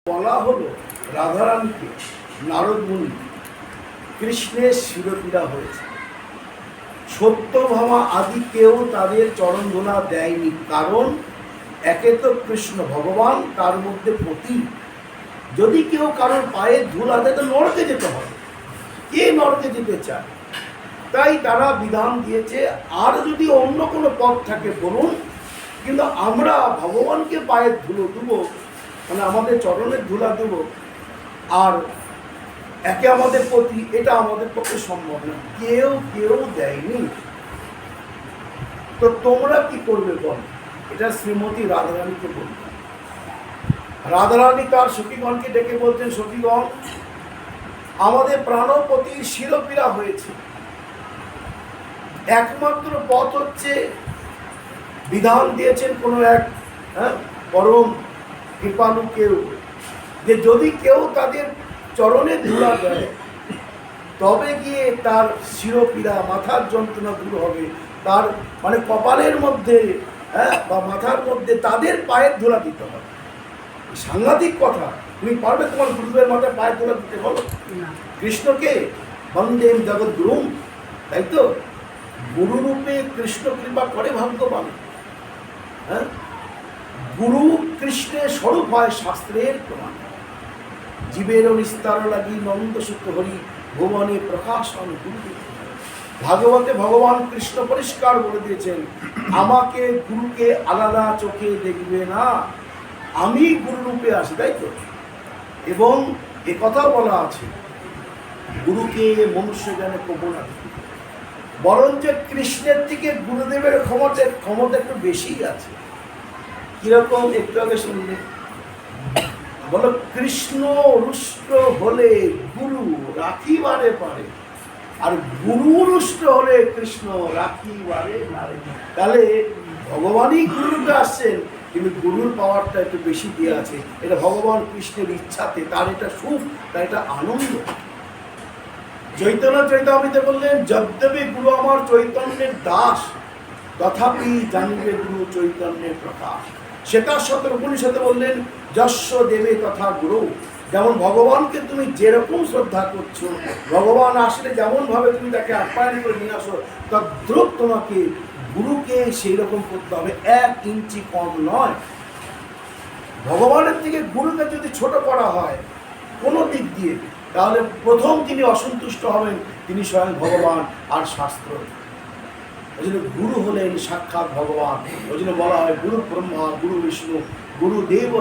বলা হলো রাধারানীকে নারদ মুনি কৃষ্ণের শিরপীড়া হয়েছে। সত্যভামা আদি কেউ তাদের চরণ ধোলা দেয়নি, কারণ একে তো কৃষ্ণ ভগবান, তার মধ্যে পতি। যদি কেউ কারোর পায়ে ধুলা দেয় তো নরকে যেতে হবে। কে নরকে যেতে চায়? তাই তারা বিধান দিয়েছে, আর যদি অন্য কোনো পথ থাকে বলুন, কিন্তু আমরা ভগবানকে পায়ের ধুলো দেবো, মানে আমাদের চরণের ধুলা দেব, আর একে আমাদের প্রতি, এটা আমাদের পক্ষে সম্ভব না। কেউ কেউ দেয়নি। তো তোমরা কি করবে বল? এটা শ্রীমতী রাধারানীকে বলবে। রাধারানী তার সখীগণকে ডেকে বলছেন, সখীগণ, আমাদের প্রাণপতির শিরপীড়া হয়েছে। একমাত্র পথ হচ্ছে, বিধান দিয়েছেন কোনো এক পরম কৃপালু কেউ, যে যদি কেউ তাদের চরণে ধুলা দেয় তবে গিয়ে তার শিরপীড়া, মাথার যন্ত্রণা দূর হবে। তার মানে কপালের মধ্যে বা মাথার মধ্যে তাদের পায়ের ধুলা দিতে হবে। সাংঘাতিক কথা। তুমি পারবে তোমার গুরুদেবের মাথায় পায়ের ধুলা দিতে? বলো। কৃষ্ণকে বন্দেম জগৎ গুরুম, তাই তো? গুরুরূপে কৃষ্ণ কৃপা করে ভাগ্যবান। গুরু কৃষ্ণের স্বরূপ হয় শাস্ত্রের প্রমাণ। জীবের নিস্তার লাগি নন্দ সুখ হরি, ভুবনে প্রকাশন গুরু। ভাগবতে ভগবান কৃষ্ণ পরিষ্কার বলে দিয়েছেন, আমাকে গুরুকে আলাদা চোখে দেখবে না, আমি গুরুরূপে আসি, তাই তো? এবং একথা বলা আছে, গুরুকে মনুষ্য জ্ঞানে কবো না, বরঞ্চ কৃষ্ণের থেকে গুরুদেবের ক্ষমতা একটু বেশি আছে। কিরকম? একটু আগে শুনলে বলো, কৃষ্ণ রুষ্ট হলে গুরু রাখিবারে পারে, আর গুরু রুষ্ট হলে কৃষ্ণ রাখিবারে পারে। তাহলে ভগবানই গুরুরূপে আসছেন, কিন্তু গুরুর পাওয়ারটা একটু বেশি দিয়ে আছে। এটা ভগবান কৃষ্ণের ইচ্ছাতে, তার এটা সুখ, তার এটা আনন্দ। চৈতন্য চৈতামৃতে বললেন, যদ্যপি গুরু আমার চৈতন্যের দাস, তথাপি জানিবে গুরু চৈতন্যের প্রকাশ। সেটা 17 উপনিষদে বললেন, যস্য দেবে তথা গুরু। যেমন ভগবানকে তুমি যেরকম শ্রদ্ধা করছো, ভগবান আসলে যেমন ভাবে তুমি তাকে আপ্যায়ন করে নিয়ে আসো, তদ্রূপ তোমাকে গুরুকে সেই রকম করতে হবে, 1 ইঞ্চি কম নয়। ভগবানের থেকে গুরুকে যদি ছোট করা হয় কোনো দিক দিয়ে, তাহলে প্রথম যিনি অসন্তুষ্ট হবেন তিনি স্বয়ং ভগবান আর শাস্ত্র। ওই জন্য গুরু হলেন সাক্ষাৎ ভগবান। ওই জন্য বলা হয় গুরু ব্রহ্মা, গুরু বিষ্ণু, গুরুদেব,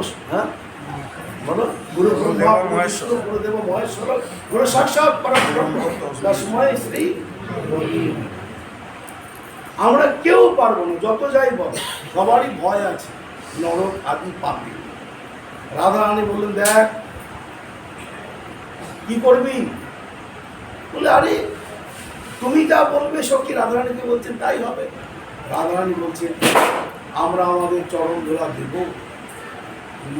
বলো, গুরু ব্রহ্মা, গুরু বিষ্ণু, গুরুদেব মহেশ্বর, গুরু সাক্ষাৎ পরব্রহ্ম তস্মৈ শ্রী গুরবে। আমরা কেউ পারবো না, যত যাই বল, সবারই ভয় আছে নরক আদি পাপে। রাধারানী বললেন, দেখ কি করবি? বলে, আরে তুমি যা বলবে সখী, রাধারানীকে বলছেন তাই হবে। রাধারানী বলছেন, আমরা আমাদের চরণ ধোলা দেব।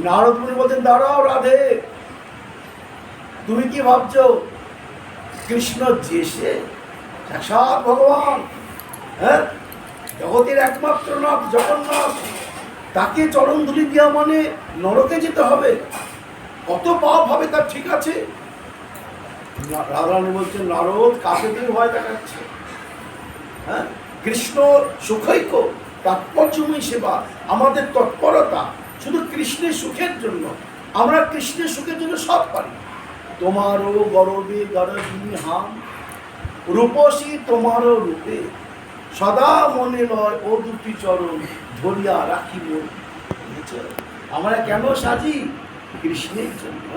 নারদ মুনি বলছেন, দাঁড়াও রাধে, তুমি কি ভাবছো কৃষ্ণ যে সে সাক্ষাৎ ভগবান, জগতের একমাত্র নাথ জগন্নাথ, তাকে চরণ ধুলি দেওয়া মানে নরকে যেতে হবে? কত পাপ হবে তার ঠিক আছে? রাধারানী বলছেন, নারদ, কাকে তুমি ভয় দেখাচ্ছে? কৃষ্ণ সুখৈক তাৎপর্যময়ী সেবা, আমাদের তৎপরতা শুধু কৃষ্ণের সুখের জন্য। আমরা কৃষ্ণের সুখের জন্য সব পারি। তোমারও গরবে গরবিনী হাম, রূপসী তোমারও রূপে, সদা মনে নয় ও দুটি চরণ, ধরিয়া রাখিব। আমরা কেন সাজি? কৃষ্ণের জন্য।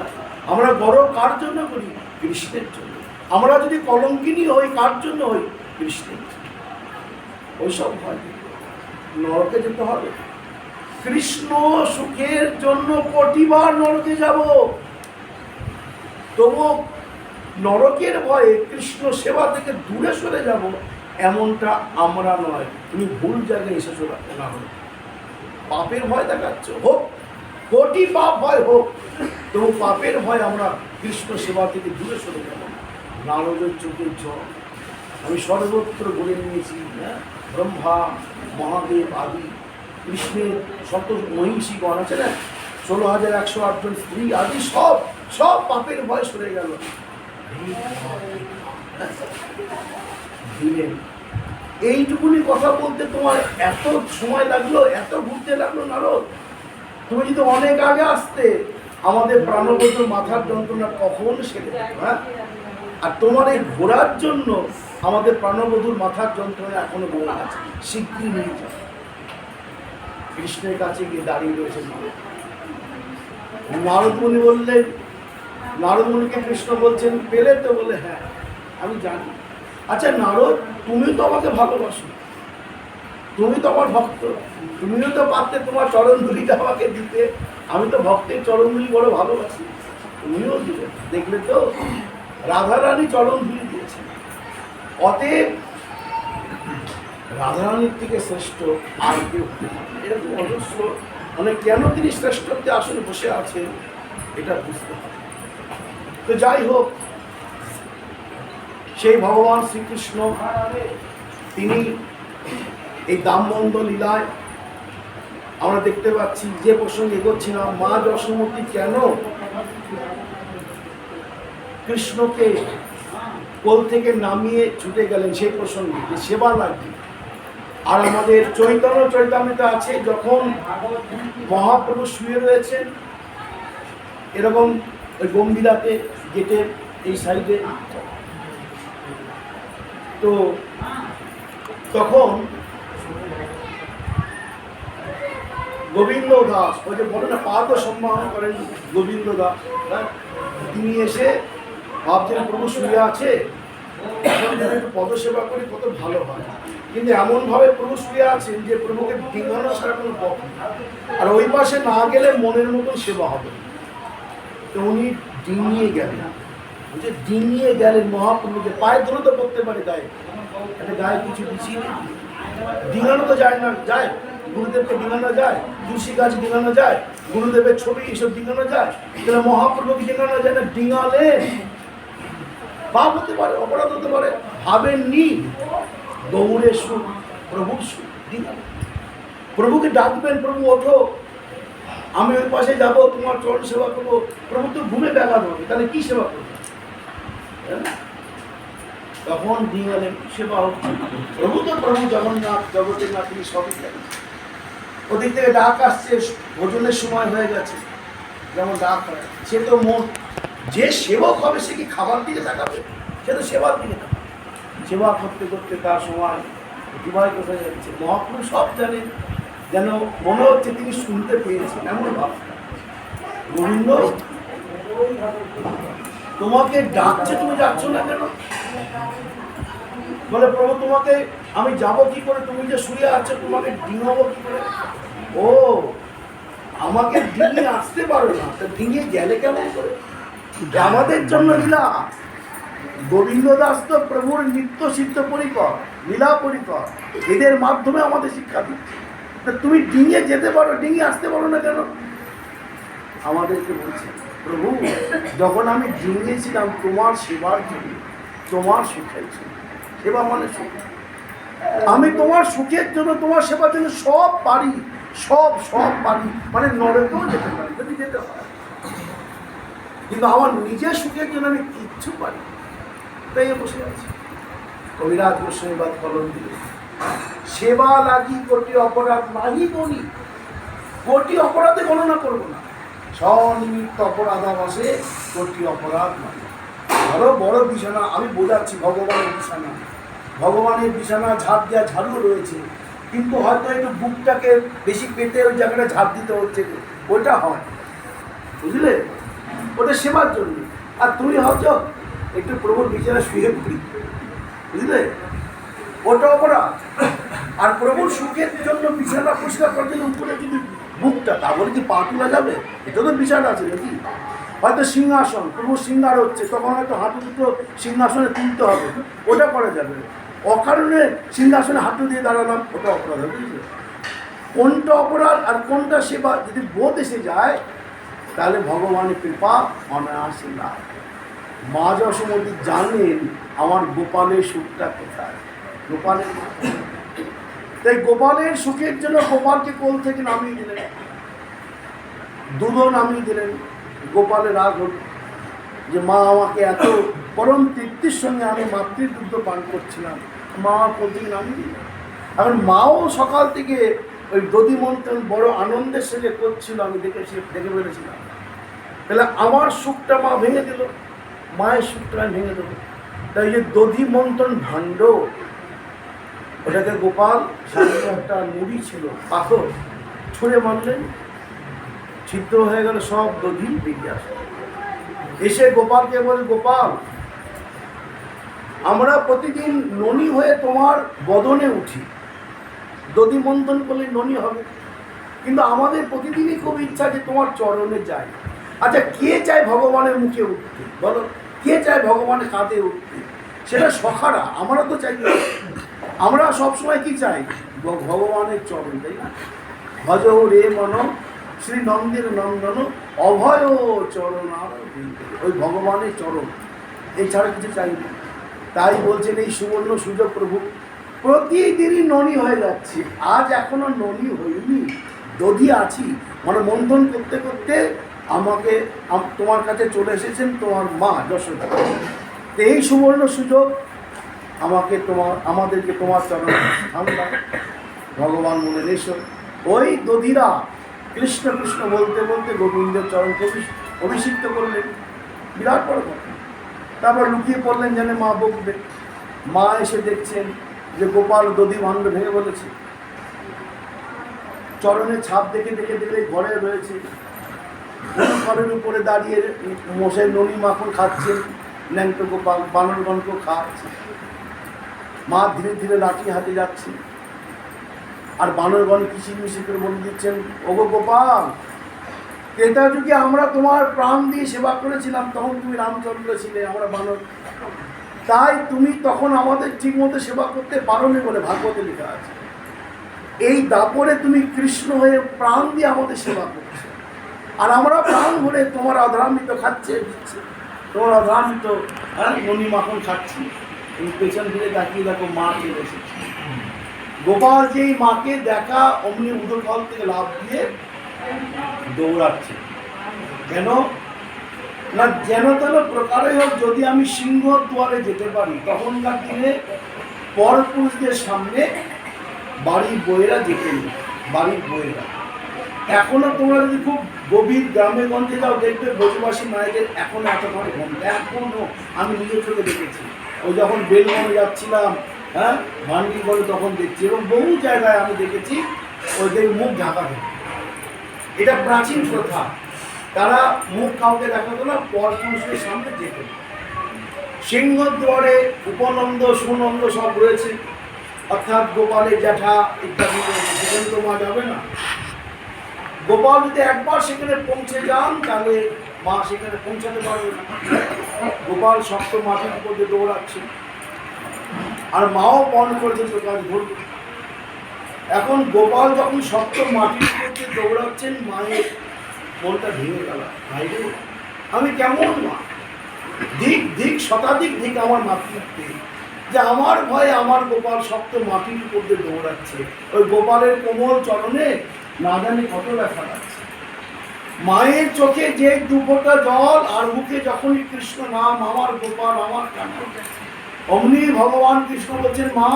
আমরা বড় কার জন্য করি? কৃষ্ণের জন্য। আমরা যদি কলঙ্কিনী হই, কার জন্য হই? কৃষ্ণের জন্য। ওইসব হয়, নরকে যেতে হবে। কৃষ্ণ সুখের জন্য কোটিবার নরকে যাব, তবু নরকের ভয়ে কৃষ্ণ সেবা থেকে দূরে সরে যাব, এমনটা আমরা নয়। তুমি ভুল জায়গায় এসেছো না, হলে পাপের ভয় দেখাচ্ছ, হোক কোটি পাপ ভয় হোক, তবু পাপের ভয় আমরা কৃষ্ণ সেবা থেকে দূরে সরে যাব। নারদের চোখের জল আমি সর্বত্র ঘুরে নিয়েছি। ব্রহ্মা, মহাদেব আদি কৃষ্ণের শত মহিষীগণ আছে না, 16,108 জন স্ত্রী আদি সব সব পাপের ভয় সরে গেল। দিলেন এইটুকুনি কথা বলতে তোমার এত সময় লাগলো, এত ঘুরতে লাগলো নারদ। তুমি যদি অনেক আগে আসতে আমাদের প্রাণবন্ধুর মাথার যন্ত্রণা কখন সেরে যেত, হ্যাঁ? আর তোমার এই ঘোরার জন্য আমাদের প্রাণবধূর মাথার যন্ত্রণা এখনো বয়ে আছে, শীঘ্রই নিয়ে যাবে। কৃষ্ণের কাছে গিয়ে দাঁড়িয়ে রয়েছে নারদমুনি। বললেন, নারদমুনিকে কৃষ্ণ বলছেন পেলে তো? বলে হ্যাঁ আমি জানি। আচ্ছা নারদ, তুমি তো আমাকে ভালোবাসো, তুমি তো আমার ভক্ত, তুমিও তো পারতে তোমার চরণ ধুলিটা আমাকে দিতে। আমি তো ভক্তের চরণ ধুলি বড় ভালোবাসি, তুমিও দিলে। দেখলে তো রাধারানী চরণ ধুলি দিয়েছে। অতএব রাধারানীর থেকে শ্রেষ্ঠ আর কেউ এরকম অজস্র, মানে কেন তিনি শ্রেষ্ঠত্বে আসলে বসে আছেন এটা বুঝতে হবে। তো যাই হোক, সেই ভগবান শ্রীকৃষ্ণ তিনি এই দামবন্ধ লীলায় আমরা দেখতে পাচ্ছি, যে প্রসঙ্গে এগোচ্ছিলাম, মা যশোমতী কেন কৃষ্ণকে কোল থেকে নামিয়ে ছুটে গেলেন সেই প্রসঙ্গে, যে সেবা লাগবে। আর আমাদের চৈতন্য চরিতামৃতে আছে, যখন মহাপ্রভু শুয়ে রয়েছেন এরকম ওই গম্ভীরাতে গেটের এই সাইডে, তো তখন গোবিন্দ দাস, ওই যে বলে না পাদ সম্মান করেন গোবিন্দ দাস, তিনি এসে ভাবছেন প্রভু শুয়ে আছে, এখন যদি একটু পদসেবা করি কত ভালো হয়। কিন্তু এমনভাবে প্রভু শুয়ে আছেন যে প্রভুকে ডিঙানো ছাড়া কোনো পথ নেই। আর ওই পাশে না গেলে মনের মতন সেবা হবে। তো উনি ডিঙিয়ে গেলেন, বুঝে ডিঙিয়ে গেলেন মহাপ্রভুকে। পায়ে ধরে তো করতে পারে গায়ে, একটা গায়ে কিছু বিছিয়ে ডিঙানো তো যায় না, যায় গুরুদেবকে ডিঙানো যায়, তুলসী গাছ ডিঙানো যায়, গুরুদেবের ছবি এইসব ডিঙানো যায়, তাহলে মহাপ্রভুকে ডিঙানো যায় না। ডিঙালেন, পাপ হতে পারে, অপরাধ হতে পারে, ভাবেননি দৌড়ে সুখ, প্রভুর সুখ। প্রভুকে ডাকবেন, প্রভু ওঠো, আমি ওই পাশে যাবো, তোমার চরণ সেবা করবো। প্রভু তো ঘুমে ব্যাঘাত হবে, তাহলে কি সেবা করবো? তখন ডিঙালেন, সেবা হচ্ছে। প্রভু তো প্রভু জগন্নাথ, জগতের না, তিনি সবই জানেন। ওদিক থেকে ডাক আসছে, ভোজনের সময় হয়ে গেছে, যেমন ডাক হয়। সে তো মন, যে সেবক হবে সে কি খাবার দিকে তাকাবে? সে তো সেবার দিকে তাকাবে। সেবা করতে করতে তার সময় অতিবাহিত কোথায় যাচ্ছে। মহাপ্রভু সব জানেন, যেন মনে হচ্ছে তিনি শুনতে পেয়েছেন, এমন ভাব। গোবিন্দ তোমাকে ডাকছে, তুমি যাচ্ছ না কেন? বলে প্রভু তোমাকে আমি যাব কি করে? তুমি যে শুয়ে আছো, তোমাকে ডিঙাবো কি করে? ও, আমাকে ডিঙে আসতে পারো না, তা ডিঙে গেলে কেমন করে? আমাদের জন্য লীলা। গোবিন্দ দাস তো প্রভুর নিত্য সিদ্ধ পরিকর, লীলা পরিকর, এদের মাধ্যমে আমাদের শিক্ষা দিচ্ছে। তুমি ডিঙে যেতে পারো, ডিঙে আসতে পারো না কেন? আমাদেরকে বলছে প্রভু, যখন আমি ডিঙিয়েছিলাম তোমার সেবার জন্য, তোমার সুখের জন্য। সেবা মানে সুখ। আমি তোমার সুখের জন্য, তোমার সেবার জন্য সব পারি, সব পারি, মানে নরকেও যেতে পারি যদি যেতে হয়। কিন্তু আমার নিজের সুখের জন্য আমি কিচ্ছু পারি, তাই বসে আছি। কবিরাজ গোস্বামীবাদ ফলন দিলে, সেবা লাগি কোটি অপরাধ নাহি গণি। কোটি অপরাধে গণনা করবো না, স্বনিমিত্ত অপরাধ বসে কোটি অপরাধ নাহি। ধরো বড় বিছানা, আমি বোঝাচ্ছি ভগবানের বিছানা, ভগবানের বিছানা ঝাঁপ দেওয়া ঝাড়ু রয়েছে, কিন্তু হয়তো একটু বুকটাকে বেশি পেতে ওই জায়গাটা ঝাঁপ দিতে হচ্ছে, ওইটা হয়, বুঝলে? ওটা সেবার জন্য। আর তুমি হয়তো একটু প্রভুর বিছানা শুয়ে পড়ি, বুঝলে? ওটা অপরাধ। আর প্রভুর সুখের জন্য বিছানা পরিষ্কার করার জন্য উপরে যদি বুকটা, তা বলে কি পা তোলা যাবে? এটা তো বিছানা আছে নাকি? হয়তো সিংহাসন, প্রভুর সিংহার হচ্ছে, তখন হয়তো হাঁটু দুটো সিংহাসনে তুলতে হবে, ওটা করা যাবে। অকারণে সিংহাসনে হাঁটু দিয়ে দাঁড়ালাম, ওটা অপরাধ হবে, বুঝলে? কোনটা অপরাধ আর কোনটা সেবা যদি বোধ এসে যায়, তাহলে ভগবানের কৃপা অনায়াসে না। মা যশোমতী জানেন আমার গোপালের সুখটা কোথায়, গোপালের। তাই গোপালের সুখের জন্য গোপালকে কোল থেকে নামিয়ে দিলেন। দুধও নামিয়ে দিলেন। গোপালের রাগ হল যে মা আমাকে এত পরম তৃপ্তির সঙ্গে আমি মাতৃদুগ্ধ পান করছিলাম, মা প্রতিদিন নামিয়ে দিলেন। এখন মাও সকাল থেকে ওই দধি মন্থন বড় আনন্দের সঙ্গে করছিল, আমি দেখে ফেলেছিলাম। তাহলে আমার সুখটা মা ভেঙে দিল, মায়ের সুখটা ভেঙে দিল। তাই যে দধি মন্থন ভাণ্ড, ওটাকে গোপাল সামনে একটা নুড়ি ছিল পাথর, ছুঁড়ে মারলেন, ছিদ্র হয়ে গেল, সব দধি বেরিয়ে আসে। এসে গোপালকে বলে, গোপাল আমরা প্রতিদিন ননি হয়ে তোমার বদনে উঠি, দধি মন্থন করলে ননি হবে, কিন্তু আমাদের প্রতিদিনই খুব ইচ্ছা যে তোমার চরণে যাই। আচ্ছা, কে চায় ভগবানের মুখে উঠতে? বলো, কে চায় ভগবানের কাঁধে উঠতে? সেটা সখারা, আমরা তো চাই না। আমরা সবসময় কি চাই? ভগবানের চরণ, তাই না? ভজ রে মন শ্রী নন্দের নন্দন অভয় চরণ, আর ওই ভগবানের চরণ, এছাড়া কিছু চাই না। তাই বলছেন এই সুবর্ণ সুযোগ প্রভু, প্রতিদিনই ননি হয়ে যাচ্ছি, আজ এখনো ননি হইনি, দধি আছি, মানে মন্থন করতে করতে আমাকে তোমার কাছে চলে এসেছেন তোমার মা যশোদা। তো এই সুবর্ণ সুযোগ আমাদেরকে তোমার চরণে স্থান দাও। ভগবান মনে এসো। ওই দধিরা কৃষ্ণ কৃষ্ণ বলতে বলতে গোবিন্দের চরণকে অভিষিক্ত করলেন, বিরাট বড় কথা। তারপর লুকিয়ে পড়লেন যেন মা বকবে। মা এসে দেখছেন যে গোপাল দধি ভাণ্ড ভেঙে বলেছে, চরণের ছাপ দেখে দেখে দেখে ঘরে রয়েছে, ঘরের উপরে দাঁড়িয়ে মোষের ননি মাখন খাচ্ছেন, ন্যাংটো গোপাল বানরগণকেও খাওয়াচ্ছে। মা ধীরে ধীরে লাঠি হাতে যাচ্ছে, আর বানরগণ কিচিরমিচির করে বলে দিচ্ছেন, ওগো গোপাল, ত্রেতা যুগে আমরা তোমার প্রাণ দিয়ে সেবা করেছিলাম, তখন তুমি রামচন্দ্র ছিলে, আমরা বানর, তাই তুমি তখন আমাদের ঠিক মতো সেবা করতে পারোনি বলে ভাগবতে লেখা আছে। এই দাপরে তুমি কৃষ্ণ হয়ে প্রাণ দিয়ে আমাদের সেবা করছো, আর আমরা প্রাণ ভরে তোমার অধরামৃত খাচ্ছে দিচ্ছে, তোমার অধরামৃত ননি মাখন খাচ্ছি। তুমি পেছন ফিরে তাকিয়ে দেখো, মা চলে এসেছে। গোপাল যেই মাকে দেখা অমনি উদরফল থেকে লাভ দিয়ে দৌড়াচ্ছে। কেন না, যেন তেন প্রকারে হোক যদি আমি সিংহ দুয়ারে যেতে পারি। তখনকার দিনে পরপুরুষদের সামনে বাড়ির বইয়েরা যেতেন, বাড়ির বইয়েরা। এখনো তোমরা যদি খুব গভীর গ্রামে গঞ্জে যাও, দেখবে ব্রজবাসী মায়েদের এখনো এতখানি ঘন্টা, এখনো আমি নিজের চোখে দেখেছি। ওই যখন বেলগমে যাচ্ছিলাম, হ্যাঁ ভান্ডি করে, তখন দেখছি, এবং বহু জায়গায় আমি দেখেছি ওদের মুখ ঢাকা থাকে। এটা প্রাচীন প্রথা, তারা মুখ কাউকে দেখাতো না, পরপুরুষের সামনে যেত। সিংহদ্বারে উপনন্দ সুনন্দ সব রয়েছে, অর্থাৎ গোপালের জ্যাঠা ইত্যাদি রয়েছে, সেখানে তো মা যাবে না। গোপাল যদি একবার সেখানে পৌঁছে যান, তাহলে মা সেখানে পৌঁছাতে পারবে না। গোপাল শক্ত মাটির উপর দিয়ে দৌড়াচ্ছে, আর মাও পণ করেছে তো কাজ ধরবে। এখন গোপাল যখন শক্ত মাটির উপর দিয়ে দৌড়াচ্ছেন, মায়ের মনটা ভেঙে গেল। ভাইরে, আমি কেমন মা, দিক দিক শতাধিক দিক আমার মাতৃত্বে, যে আমার ভয়ে আমার গোপাল শক্ত মাটির উপর দিয়ে দৌড়াচ্ছে। ওই গোপালের কোমল চরণে না জানি কত ব্যথা লাগছে। মায়ের চোখে যে দুফোঁটা জল, আর মুখে যখনই কৃষ্ণ নাম, আমার গোপাল আমার কান্না। অমনি ভগবান কৃষ্ণ বলছেন, মা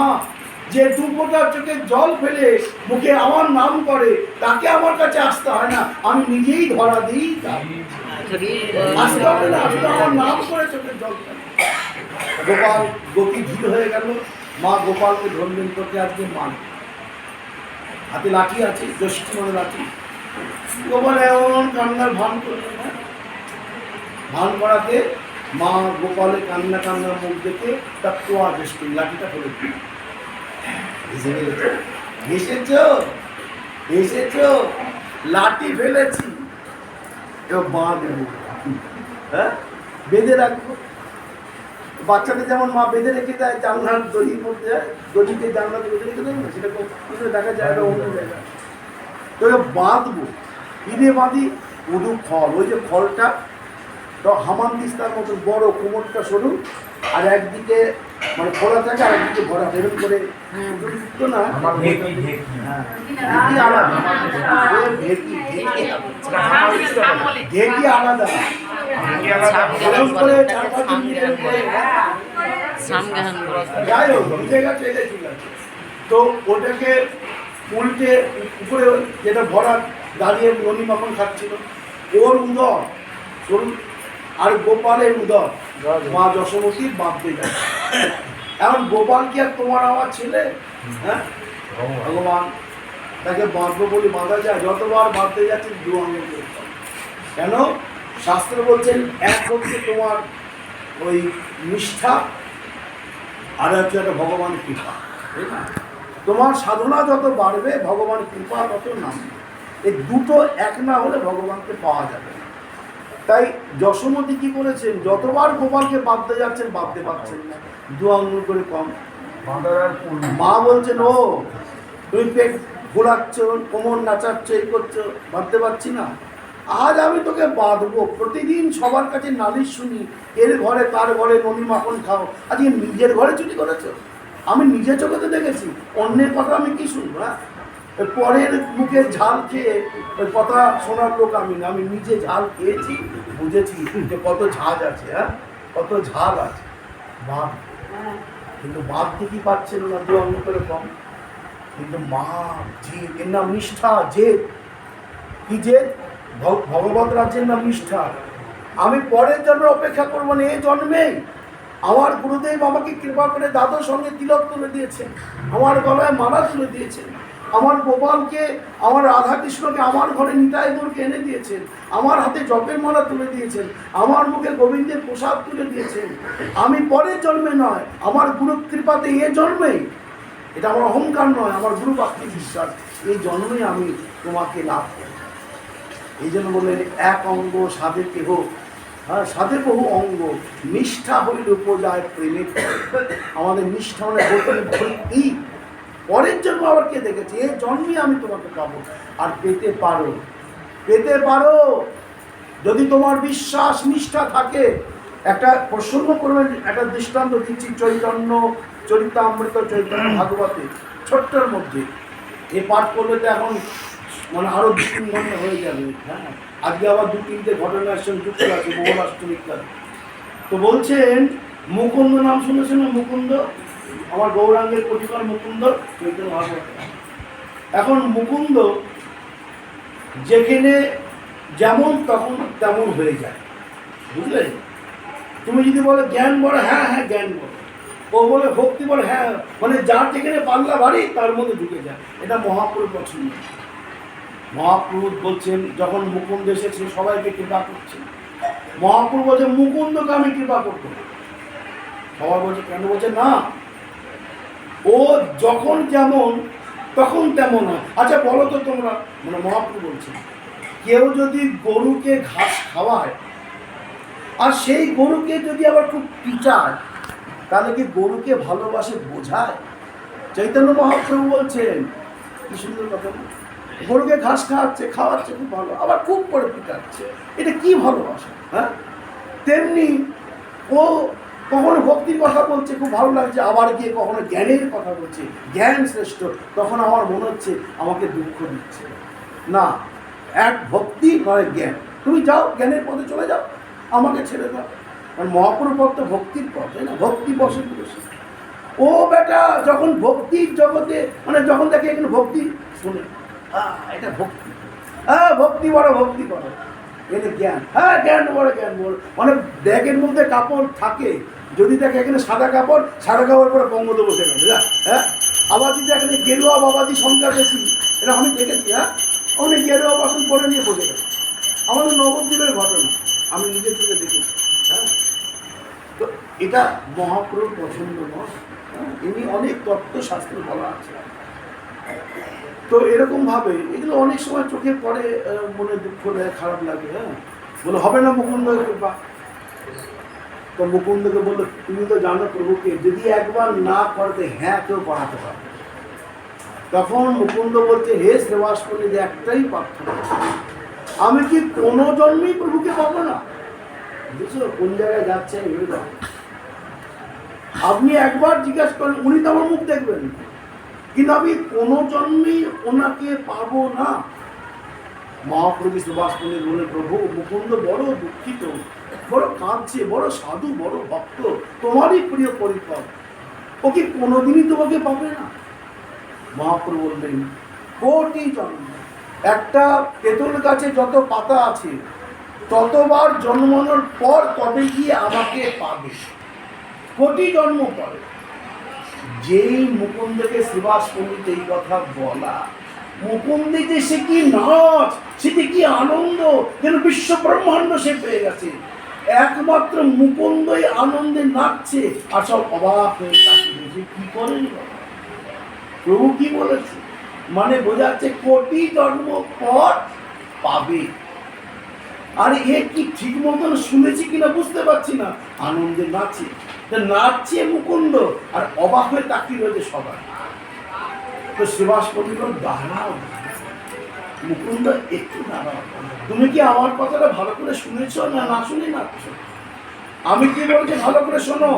যে দুফোঁটা চোখে জল ফেলে মুখে আমার নাম করে, তাকে আমার কাছে আসতে হয় না, আমি নিজেই ধরা দিই, আসতে হবে না, আসলে আমার নাম করে চোখের জল ফেলে। গোপাল গতি ধীর হয়ে গেল। মা গোপালকে ধরলেন, তোকে আজকে মান, হাতে লাঠি আছে, জ্যৈষ্ঠী মানে লাঠি। গোপাল এমন কান্নার ভান করলেন, ভান করাতে মা গোপালের কান্নার মুখ দেখে তার তোয়া জ্যৈষ্ঠী লাঠিটা ফেলে দিল। এসেছ, লাঠি ফেলেছি, এবার বাঁধবো, হ্যাঁ বেঁধে রাখবো। বাচ্চাদের যেমন মা বেঁধে রেখে দেয় জানলার দড়ির মধ্যে, দড়িতে জানলাতে বেঁধে রেখে দেয় না, সেটা দেখা যায় না অন্য জায়গায়। তো বাঁধবো, ইঁদে বাঁধি উদু খল, ওই যে খলটা তো হামান দিস্তার মতো বড়, কোমরটা সরু, আর একদিকে মানে খোলা থাকে, আর একদিকে ভরা, এরকম করে না। ঘে কি আলাদা এরকম করে 4-5 দিন করে যাই হোক বুঝে গেছে, এটা ঠিক আছে। তো ওটাকে উল্টে উপরে যেটা ভরা দাঁড়িয়ে ননি মাখন খাচ্ছিল, ওর উদর আর গোপালের উদর মা যশোমতীর বাঁধতে যায়। এখন গোপাল কি আর তোমার আমার ছেলে? হ্যাঁ, ভগবান তাকে বাঁধবো বলে বাঁধা যায়? যতবার বাঁধতে যাচ্ছে 2 আঙুল করে। কেন? শাস্ত্র বলছেন এক হচ্ছে তোমার ওই নিষ্ঠা, আর হচ্ছে একটা ভগবান কৃপা, তাই না? তোমার সাধনা যত বাড়বে ভগবান কৃপা তত নামবে। এই দুটো এক না হলে ভগবানকে পাওয়া যাবে না। তাই যশোমতী কি করেছেন? যতবার গোপালকে বাঁধতে যাচ্ছেন বাঁধতে পারছেন না, 2 আঙুল করে কম। মা বলছেন ও তুমি পেট ঘোরাচ্ছ, কোমর নাচাচ্ছ, এই করছো, বাঁধতে পারছি না। আজ আমি তোকে বাঁধবো। প্রতিদিন সবার কাছে নালিশ শুনি, এর ঘরে তার ঘরে ননি মাখন খাও, আজকে নিজের ঘরে চুরি করেছো। আমি নিজে চোখেতে দেখেছি, অন্যের কথা আমি কি শুনবো? হ্যাঁ, পরের মুখে ঝাল খেয়ে ওই কথা শোনার লোক আমি না। আমি নিজে ঝাল খেয়েছি, বুঝেছি যে কত ঝাঁজ আছে। হ্যাঁ, কত ঝাল আছে। বাঁধ, কিন্তু বাঁধতে কি পাচ্ছেন না, 2 আঙুল করে কম। কিন্তু মা যে এর নাম নিষ্ঠা, যে কি যে ভগবত রাজ্যের নাম নিষ্ঠা। আমি পরের জন্মে অপেক্ষা করবো না, এই জন্মেই আমার গুরুদেব আমাকে কৃপা করে দাদুর সঙ্গে তিলক তুলে দিয়েছেন, আমার গলায় মালা তুলে দিয়েছেন, আমার গোপালকে, আমার রাধা কৃষ্ণকে আমার ঘরে নিতাই গৌরকে এনে দিয়েছেন, আমার হাতে জপের মালা তুলে দিয়েছেন, আমার মুখে গোবিন্দের প্রসাদ তুলে দিয়েছেন। আমি পরের জন্মে নয়, আমার গুরু কৃপাতে এ জন্মেই, এটা আমার অহংকার নয়, আমার গুরু ভক্তি বিশ্বাস, এই জন্মে আমি তোমাকে লাভ করি। এই জন্য বললেন এক অঙ্গ সাধে কেহ, হ্যাঁ, সাধে বহু অঙ্গ, নিষ্ঠা হইল উপজায় প্রেমে। আমাদের নিষ্ঠা মানে ভক্তি। পরের জন্ম আবার কে দেখেছে? এই জন্মে আমি তোমাকে পাবো। আর পেতে পারো, পেতে পারো যদি তোমার বিশ্বাস নিষ্ঠা থাকে। একটা প্রসঙ্গ করবেন, একটা দৃষ্টান্ত দিচ্ছি, চৈতন্য চরিতামৃত, চৈতন্য ভাগবতে ছোট্টর মধ্যে। এ পাঠ করলে তো এখন মানে আরো 2-3 ঘন্টা হয়ে যাবে। হ্যাঁ, আজকে আবার 2-3টে ঘটনার সঙ্গে যুক্ত আছে, মহারাষ্ট্র ইত্যাদি। তো বলছেন মুকুন্দ নাম শুনেছেন না? মুকুন্দ, আমার গৌরাঙ্গের পরিবার মুকুন্দ, চৈতন্য ভাগবত। এখন মুকুন্দ যেখানে যেমন তখন তেমন হয়ে যায়, বুঝলে? তুমি যদি বলো জ্ঞান বড়, হ্যাঁ হ্যাঁ জ্ঞান বড়। ও বলে ভক্তি বড়, হ্যাঁ, মানে যার যেখানে পাল্লা ভারী তার মধ্যে ঢুকে যায়। এটা মহাপুরুষ পছন্দ। মহাপুরুষ বলছেন যখন মুকুন্দ এসেছে সবাইকে কৃপা করছেন। মহাপুরুষ বলছে মুকুন্দকে আমি কৃপা করতে, সবাই বলছে কেন? বলছে না, ও যখন যেমন তখন তেমন হয়। আচ্ছা বলো তো তোমরা, মানে মহাপুরুষ বলছেন, কেউ যদি গরুকে ঘাস খাওয়ায় আর সেই গরুকে যদি আবার খুব পিটায়, তাহলে কি গরুকে ভালোবাসে বোঝায়? চৈতন্য মহাপ্রভু বলছেন, কি সুন্দর কথা। গরুকে ঘাস খাওয়াচ্ছে খুব ভালো, আবার খুব করে পিটাচ্ছে, এটা কি ভালোবাসা? হ্যাঁ, তেমনি ও কখনো ভক্তির কথা বলছে, খুব ভালো লাগছে, আবার গিয়ে কখনো জ্ঞানের কথা বলছে, জ্ঞান শ্রেষ্ঠ, তখন আমার মনে হচ্ছে আমাকে দুঃখ দিচ্ছে। না, এক ভক্তি নয় জ্ঞান। তুমি যাও জ্ঞানের পথে চলে যাও, আমাকে ছেড়ে দাও। কারণ মহাপুরুষ পথ তো ভক্তির পথ, তাই না? ভক্তি বসে বসে ও বেটা যখন ভক্তির জগতে, মানে যখন দেখে এখানে ভক্তি শুনে, এটা ভক্তি, হ্যাঁ ভক্তি বড়, ভক্তি বড়, এটা জ্ঞান, হ্যাঁ জ্ঞান বড়, জ্ঞান বড়। মানে ব্যাগের মধ্যে কাপড় থাকে, যদি দেখে এখানে সাদা কাপড়, সাদা কাপড় পরে বঙ্গতে বসে গেছে। হ্যাঁ, আবার যদি এখানে গেরুয়া বাবাজি সংখ্যা বেশি, এটা আমি দেখেছি। হ্যাঁ, অনেক গেরুয়া বাসন পরে নিয়ে বসে গেছে। আমাদের নবদ্বীপের ঘটনা আমি নিজের চোখে দেখেছি। হ্যাঁ, তো এটা মহাপ্রভুর পছন্দ নয়। এমনি অনেক তত্ত্বশাস্ত্র বলা আছে। তো এরকমভাবে এগুলো অনেক সময় চোখে পড়ে, মনে দুঃখ দেয়, খারাপ লাগে। হ্যাঁ, বলে হবে না মুকুন্দ কৃপা। তো মুকুন্দকে বললো তুমি তো জানো প্রভুকে, যদি একবার না করতে হ্যাঁ কেউ পড়াতে পারবে। তখন মুকুন্দ বলছে, হে শ্রেবাস করলে যে একটাই প্রার্থনা, আমি কি কোনো জন্মেই প্রভুকে পাবো না? বুঝছো কোন জায়গায় যাচ্ছে? আপনি একবার জিজ্ঞাসা করেন, উনি তো আমার মুখ দেখবেন, কিন্তু আমি কোনো জন্মেই ওনাকে পাবো না। মহাপ্রভু সুভাষ পণ্ডিত বলে, প্রভু মুকুন্দ বড় দুঃখিত, বড় কাঁদছে, বড় সাধু, বড় ভক্ত, তোমারই প্রিয় পরিকর, ও কি কোনোদিনই তোমাকে পাবে না? মহাপ্রভু বললেন, কোটি জন্ম, একটা তেঁতুল গাছে যত পাতা আছে ততবার জন্মানোর পর তবে গিয়ে আমাকে পাবে, কোটি জন্ম পরে। যেই মুকুন্দকে শ্রীবাস পণ্ডিত এই কথা বলা, মুকুন্দে যে সে কি নাচ, সেটি কি আনন্দ, যেন বিশ্ব ব্রহ্মাণ্ড সে পেয়ে গেছে। একমাত্র মুকুন্দই আনন্দে নাচছে, আর সব অবাক হয়ে তাকিয়ে, কি করেন প্রভু কি বলেছে? মানে বোঝাচ্ছে কোটি জন্ম পর পাবে। আর এ কি ঠিক মতন শুনেছি কিনা বুঝতে পারছি না, আনন্দে নাচে, নাচছে মুকুন্দ, আর অবাক হয়ে তাকিয়ে রয়েছে সবাই। তো শ্রীবাস পণ্ডিত, দাঁড়াও মুকুন্দ, একটু দাঁড়াও, তুমি কি আমার কথাটা ভালো করে শুনেছ না না শুনে নাচছ? আমি কি বলছি ভালো করে শোনো,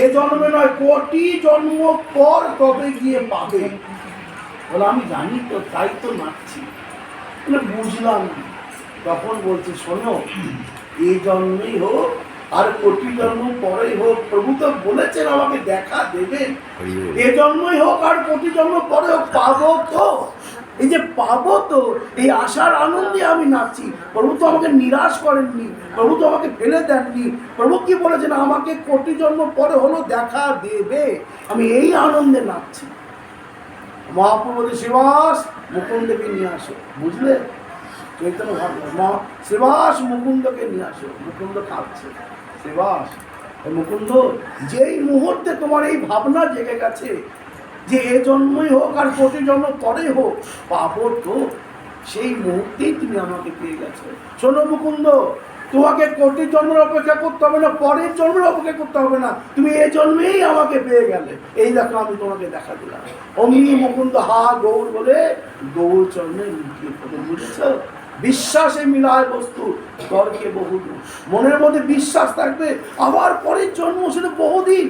এ জন্মে নয়, কোটি জন্ম পর তবে গিয়ে পাবে। বলে আমি জানি তো, তাই তো নাচছি। বুঝলাম। তখন বলছে, শোনো, এই জন্মেই হোক আর কোটি জন্ম পরেই হোক, প্রভু তো বলেছেন আমাকে দেখা দেবেন। এ জন্মই হোক আর কোটি জন্ম পরে হোক, পাবো তো। এই যে পাবো তো, এই আশার আনন্দে আমি নাচছি। প্রভু তো আমাকে নিরাশ করেননি, প্রভু তো আমাকে ফেলে দেননি। প্রভু কি বলেছেন, আমাকে কোটি জন্ম পরে হলো দেখা দেবে, আমি এই আনন্দে নাচছি। মহাপ্রভু শ্রীবাস মুকুন্দকে নিয়ে আসো, বুঝলে? চৈতন্য ভাগবত, শ্রীবাস মুকুন্দকে নিয়ে আসো। মুকুন্দ কাঁদছে, শ্রীবাস মুকুন্দ, যেই মুহূর্তে তোমার এই ভাবনা জেগে গেছে যে এ জন্মই হোক আর কোটি জন্ম পরে হোক পাবো তো, সেই মুহূর্তেই তুমি আমাকে পেয়ে গেছো। শোনো মুকুন্দ, তোমাকে কোটি জন্মের অপেক্ষা করতে হবে না, পরের জন্মের অপেক্ষা করতে হবে না, তুমি এ জন্মেই আমাকে পেয়ে গেলে। এই দেখো আমি তোমাকে দেখা দিলাম। অমনি মুকুন্দ হা গৌর বলে গৌর চরণে লুকিয়ে পড়ে। বুঝেছ? বিশ্বাসে মিলায় বস্তু, তর্কে বহুদূর। মনের মধ্যে বিশ্বাস থাকবে, আবার পরের জন্ম সেটা বহুদিন,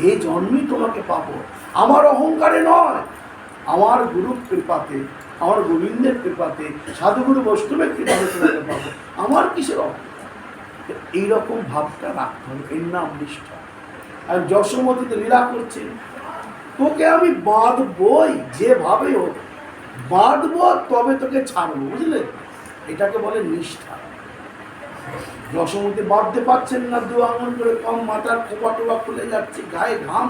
এই জন্মই তোমাকে পাবো। আমার অহংকারে নয়, আমার গুরুর কৃপাতে, আমার গোবিন্দের কৃপাতে, সাধুগুরু বৈষ্ণবের কৃপাতে তোমাকে পাবো। আমার কিসের অহংকার? এইরকম ভাবটা রাখতে হবে, এর নাম নিষ্ঠা। আর যশোমতীতে লীলা করছেন, তোকে আমি বাঁধবই, যেভাবে হোক বাঁধবো, তবে তোকে ছাড়বো, বুঝলে? এটাকে বলে নিষ্ঠা। যশোমতী বাঁধতে পারছেন না, দু আঙুল করে কম, মাথার খোপা টোপা খুলে যাচ্ছে, গায়ে ঘাম,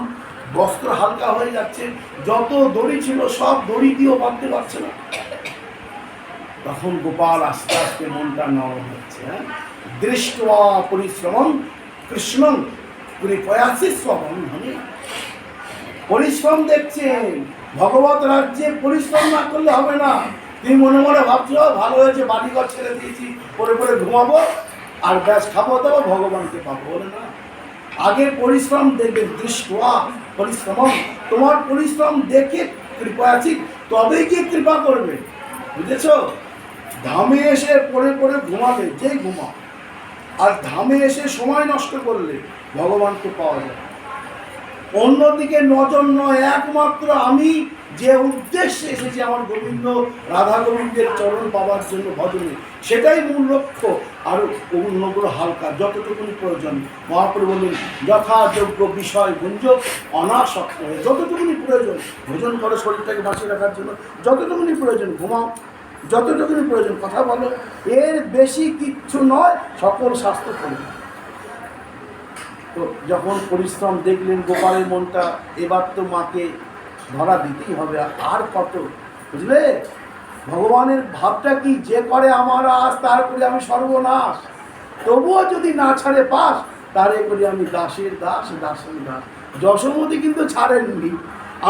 বস্ত্র হালকা হয়ে যাচ্ছে, যত দড়ি ছিল সব দড়ি দিয়েও বাঁধতে পারছে না। তখন গোপাল আস্তে আস্তে মনটা নরম হচ্ছে। দৃষ্ট্বা পরিশ্রমং কৃষ্ণং কৃপয়াসি স্ববন্ধনে। পরিশ্রম দেখছেন, ভগবত রাজ্যে পরিশ্রম না করলে হবে না। তুমি মনে মনে ভাবছো ভালো হয়েছে, বাড়িঘর ছেড়ে দিয়েছি, পরে পরে ঘুমাবো আর ব্যাস খাবো দাবো, ভগবানকে পাবো, বলে না। আগে পরিশ্রম দেখবে, দৃষ্ট্বা পরিশ্রম, তোমার পরিশ্রম দেখে কৃপয়াসি, তবেই গিয়ে কৃপা করবে, বুঝেছ? ধামে এসে পড়ে পড়ে ঘুমাবে, যেই ঘুমাও, আর ধামে এসে সময় নষ্ট করলে ভগবানকে পাওয়া যায়। অন্যদিকে নজর নয়, একমাত্র আমি যে উদ্দেশ্যে এসেছি আমার গোবিন্দ রাধা গোবিন্দের চরণ পাওয়ার জন্য ভজনে, সেটাই মূল লক্ষ্য। আর অন্যগুলো হালকা, যতটুকুনি প্রয়োজন। মহাপ্রভু বললেন, যথাযোগ্য বিষয় গুঞ্জক অনাসক্ত হয়ে, যতটুকুনি প্রয়োজন ভোজন করো শরীরটাকে বাঁচিয়ে রাখার জন্য, যতটুকুনি প্রয়োজন ঘুমাও, যতটুকুনি প্রয়োজন কথা বলো, এর বেশি কিচ্ছু নয়, সকল স্বাস্থ্য করবে। তো যখন পরিশ্রম দেখলেন গোপালের মনটা, এবার তো মাকে ধরা দিতেই হবে, আর কত, বুঝলে? ভগবানের ভাবটা কি, যে করে আমার আশ তার করি আমি সর্বনাশ, তবুও যদি না ছাড়ে পাশ, তারে করি আমি দাসের দাস, দাসের দাস। যশোমতী কিন্তু ছাড়েননি,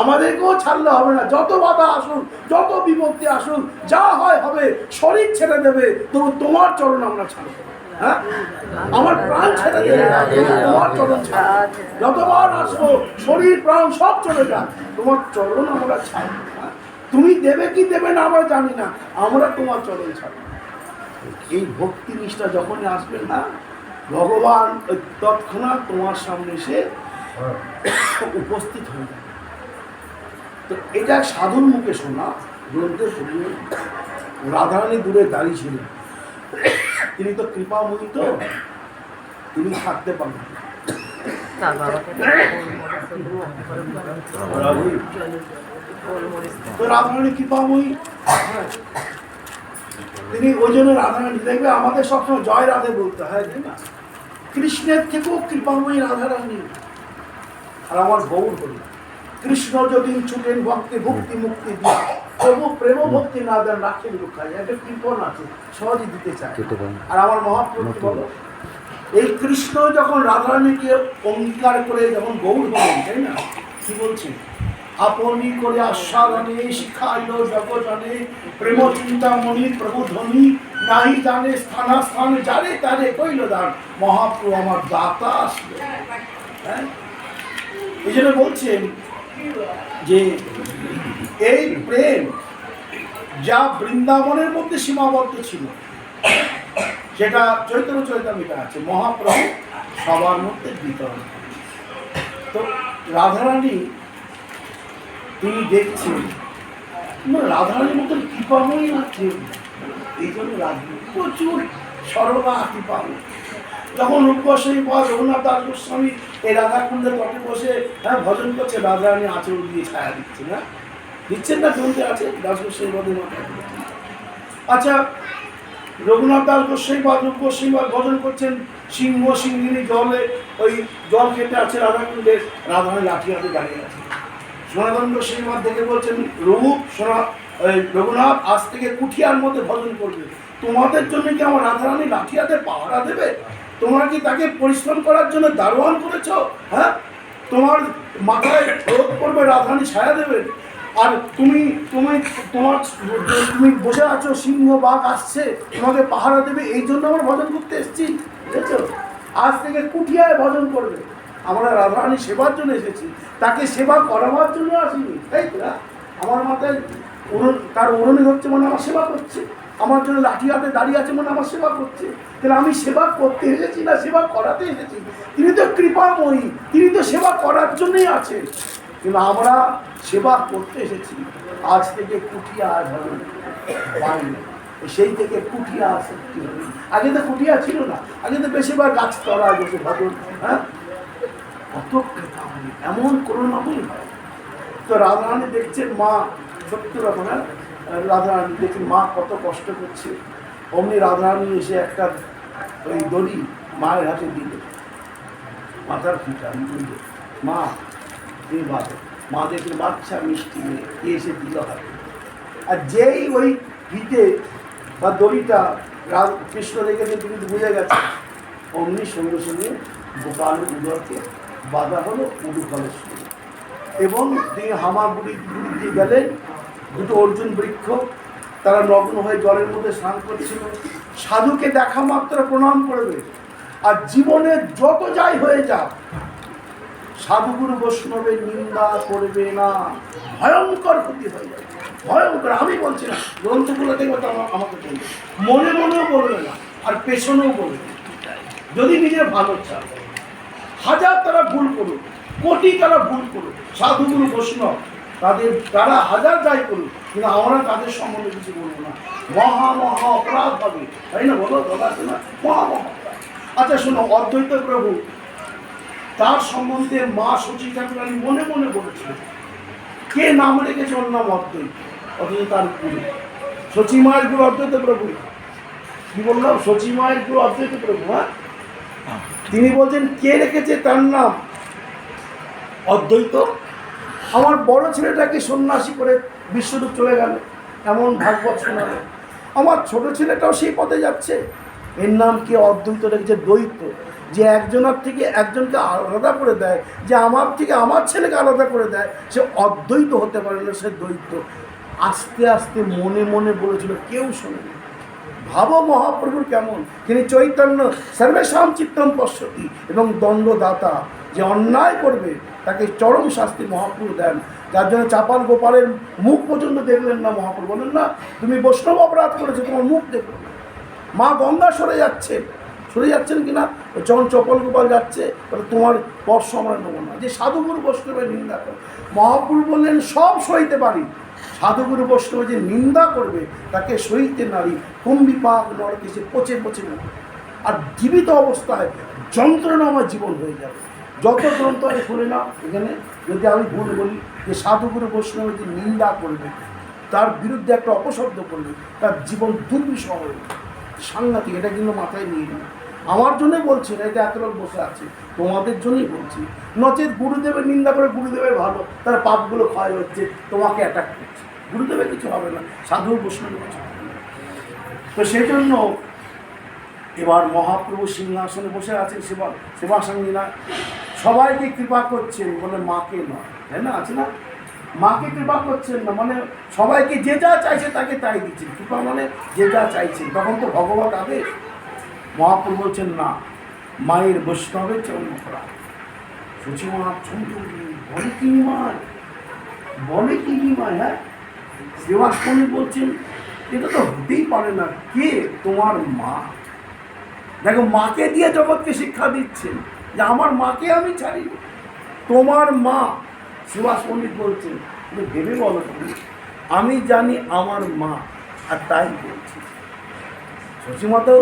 আমাদেরকেও ছাড়লে হবে না। যত বাধা আসুন, যত বিপত্তি আসুন, যা হয় হবে, শরীর ছেড়ে দেবে, তবু তোমার চরণ আমরা ছাড়বো। হ্যাঁ, আমার প্রাণ ছেড়ে দেবে, তোমার চরণ ছাড়বো। যতবার আসবো, শরীর প্রাণ সব চলে যাক, তোমার চরণ আমরা ছাড়বো। তুমি দেবে কি দেবে না আমরা জানি না, আমরা তোমার চরণ ছাড়বো। এই ভক্তি নিষ্ঠা যখনই আসবে না, ভগবান তৎক্ষণাৎ তোমার সামনে এসে উপস্থিত হয়ে যাবে। তো এটা সাধুর মুখে শোনা, গ্রন্থে শুনিয়ে রাধারানী দূরে দাঁড়িয়ে ছিলেন। তিনি তো কৃপাময়ী, তো তিনি থাকতে পারবেন। তো রাধারানী কৃপাময়ী, তিনি ওই জন্য রাধারানী, দেখবে আমাদের সবসময় জয় রাধে বলতে হয়, তাই না? কৃষ্ণের থেকেও কৃপাময়ী রাধারানী। আর আমার গৌর হল কৃষ্ণ যদি ছুটেন ভক্তি ভক্তি মুক্তি দিয়ে, তবু প্রেম ভক্তি না দেন রাখেন লুকায়, একটা কৃপণ আছে, সহজে দিতে চায়। আর আমার মহাপ্রভু বলো, এই কৃষ্ণ যখন রাধারানীকে অঙ্গীকার করে যখন গৌর হলেন, তাই না, কি বলছেন? আপনি করে আস্বাদনে শিখাইল জগজনে, প্রেম চিন্তামণি প্রভু ধ্বনি, নাই জানে স্থানা স্থান যারে তারে কইল দান, মহাপ্রভু আমার দাতা আসলে। হ্যাঁ, এই জন্য বলছেন যে এই প্রেম যা বৃন্দাবনের মধ্যে সীমাবদ্ধ ছিল, সেটা চৈতন্য চৈতামিটা আছে, মহাপ্রভু সবার মধ্যে বিতরণ। তো রাধারানী তিনি দেখছেন রাধারানীর মতন কৃপাময়ী আছে, এই জন্য রাধারানী প্রচুর সরলা কৃপাময়ী। যখন রূপগোস্বামী বা রঘুনাথ দাস গোস্বামী এই রাধাকুণ্ডের তটে বসে ভজন করছে, রাধারানী আঁচল দিয়ে ছায়া দিচ্ছে, না দিচ্ছেন না? গ্রন্থে আছে দাস গোস্বামী বদল। আচ্ছা, রঘুনাথ দাস গোস্বামী বা রূপ গোস্বামী বা ভজন করছেন, সিংহ সিংহিনী জলে ওই জল খেতে আছে রাধাকুণ্ডে, রাধারানী লাঠি হাতে দাঁড়িয়ে আছে। সনাতন গোস্বামী দেখে বলছেন, রূপ রঘুনাথ আজ থেকে কুঠিয়ার মধ্যে ভজন করবে, তোমাদের জন্য কি আমার রাধারানী লাঠি হাতে পাহারা দেবে? তোমরা কি তাকে পরিশ্রম করার জন্য দারোয়ান করেছ? হ্যাঁ, তোমার মাথায় রোদ করবে, রাধারানী ছায়া দেবে, আর তুমি বসে আছো, সিংহ বাঘ আসছে তোমাকে পাহারা দেবে, এই জন্য আমরা ভজন করতে এসেছি, বুঝেছো? আজ থেকে কুঠিয়ায় ভজন করবে। আমরা রাধারানী সেবার জন্য এসেছি, তাকে সেবা করাবার জন্য আসিনি, তাই তো? আমার মাথায় তার অরণি হচ্ছে মানে আমার সেবা করছে, আমার জন্য লাঠি হাতে দাঁড়িয়ে আছে মানে আমার সেবা করছে। তাহলে আমি সেবা করতে এসেছি না সেবা করাতে এসেছি? তিনি তো কৃপাময়ী, তিনি তো সেবা করার জন্যই আছেন, কিন্তু আমরা সেবা করতে এসেছি। আজ থেকে কুঠিয়া ভজন পাইনি, সেই থেকে কুঠিয়া আসে। আগে তো কুঠিয়া ছিল না, আগে তো বেশিরভাগ গাছ তলায় বসে ভজন। হ্যাঁ, কত কৃপাময়ী, এমন করুণাময়ী হয়। তো রাধারানী দেখছেন মা, সত্যি কথা না, রাধারানী দেখছেন মা কত কষ্ট করছে। অমনি রাধারানী এসে একটা ওই দড়ি মায়ের হাতে দিল, মাথার ফিটা দিলে, মা তুমি বাঁধো। মা দেখলে বাচ্চা মিষ্টি মেয়ে এসে দিল হাতে, আর যেই ওই ফিতে বা দড়িটা কৃষ্ণ দেখেছে, তুমি বুঝে গেছে, অমনি সঙ্গে সঙ্গে গোপাল উদরকে বাধা হলো উদুফলের সঙ্গে, এবং তিনি হামাগুড়ি দিয়ে গেলেন। দুটো অর্জুন বৃক্ষ, তারা নগ্ন হয়ে জলের মধ্যে স্নান করছিল। সাধুকে দেখা মাত্র প্রণাম করবে, আর জীবনে যত যাই হয়ে যাক সাধুগুরু বৈষ্ণবের নিন্দা করবে না, ভয়ঙ্কর ক্ষতি হয়ে যাবে, ভয়ঙ্কর। আমি বলছি না, গ্রন্থগুলো দেখবে তো আমাকে বলবে, মনে মনেও বলবে না, আর পেছনেও বলবে না। যদি নিজের ভালো চায়, হাজার তারা ভুল করুক, কোটি তারা ভুল করুক, সাধুগুরু বৈষ্ণব তারা হাজার যাই করুক, কিন্তু আমরা তাদের সম্বন্ধে কিছু বলবো না, মহা মহা অপরাধ হবে, তাই না? বলো দাদা, না মহা মহা অপরাধ। আচ্ছা শোনো, অদ্বৈত প্রভু তার সম্বন্ধে মা সচি ঠাকুরানী মনে মনে বলেছিল, কে নাম রেখেছে ওর নাম অদ্বৈত, অথচ তার গুরু সচি মায়ের গুরু অদ্বৈত প্রভু। কি বললাম? সচি মায়ের গুরু অদ্বৈত প্রভু। হ্যাঁ, তিনি বলছেন কে রেখেছে তার নাম অদ্বৈত। আমার বড় ছেলেটাকে সন্ন্যাসী করে বিশ্বরূপ চলে গেল, এমন ভাগবত শোনালো। আমার ছোট ছেলেটাও সেই পথে যাচ্ছে, এর নাম কি? অদ্বৈত রেখেছে, দ্বৈত। যে একজনের থেকে একজনকে আলাদা করে দেয়, যে আমার থেকে আমার ছেলেকে আলাদা করে দেয়, সে অদ্বৈত হতে পারে না, সে দ্বৈত। আস্তে আস্তে মনে মনে বলেছিল, কেউ শোনেনি। ভাবো মহাপ্রভুর কেমন, তিনি চৈতন্য সর্বেশাম চিত্তম পশ্যতি, এবং দণ্ডদাতা, যে অন্যায় করবে তাকে চরম শাস্তি মহাপ্রভু দেন। যার জন্য চাপাল গোপালের মুখ পর্যন্ত দেখলেন না মহাপ্রভু, বলেন না তুমি বৈষ্ণব অপরাধ করেছো, তোমার মুখ দেখো। মা গঙ্গা সরে যাচ্ছে, সরে যাচ্ছেন কিনা, যখন চপল গোপাল যাচ্ছে তাহলে তোমার স্পর্শ আমরা নেবো না। যে সাধুগুরু বৈষ্ণবের নিন্দা করে, মহাপুরু বললেন সব সইতে পারি, সাধুগুরু বৈষ্ণব যে নিন্দা করবে তাকে সইতে নারী কুম্বিপাক নরকে সে পচে পচে নেবে, আর জীবিত অবস্থায় যন্ত্রণা আমার জীবন হয়ে যাবে। যত গ্রন্থ আমি খুলে না, এখানে যদি আমি ভুল বলি যে সাধুগুরু বৈষ্ণব যে নিন্দা করবে, তার বিরুদ্ধে একটা অপশব্দ করবে, তার জীবন দুর্বিষহ হবে, সাংঘাতিক। এটা কিন্তু মাথায় নিয়ে নিন। আমার জন্যই বলছি না, এটা এত লোক বসে আছে, তোমাদের জন্যই বলছি। নচেত গুরুদেবের নিন্দা করে গুরুদেবের ভালো, তার পাপগুলো ক্ষয় হচ্ছে, তোমাকে অ্যাটাক করছে, গুরুদেবের কিছু হবে না, সাধু বৈষ্ণবের কিছু হবে না। তো সেই জন্য এবার মহাপ্রভু সিংহাসনে বসে আছেন, সেবাসাঙ্গীরা সবাইকে কৃপা করছেন, বলে মাকে নয়, তাই না, আছে না, মাকে কৃপা করছেন না, মানে সবাইকে যে যা চাইছে তাকে তাই দিচ্ছেন, কৃপা মানে যে যা চাইছেন। তখন তো ভগবত আদেশ। মহাপ্রভু বলছেন না, মায়ের বৈষ্ণবের চরণ করা। সুচিমা বলে কি মায়, বলে কি মায়, হ্যাঁ, সেবাস্পনি বলছেন এটা তো হতেই পারে না, কে তোমার মা। দেখো, মাকে দিয়ে জগৎকে শিক্ষা দিচ্ছেন যে আমার মাকে আমি ছাড়ি, তোমার মা। সুভাষ পণ্ডিত বলছেন, ভেবে বলো তুমি, আমি জানি আমার মা, আর তাই বলছি। শশীমা তো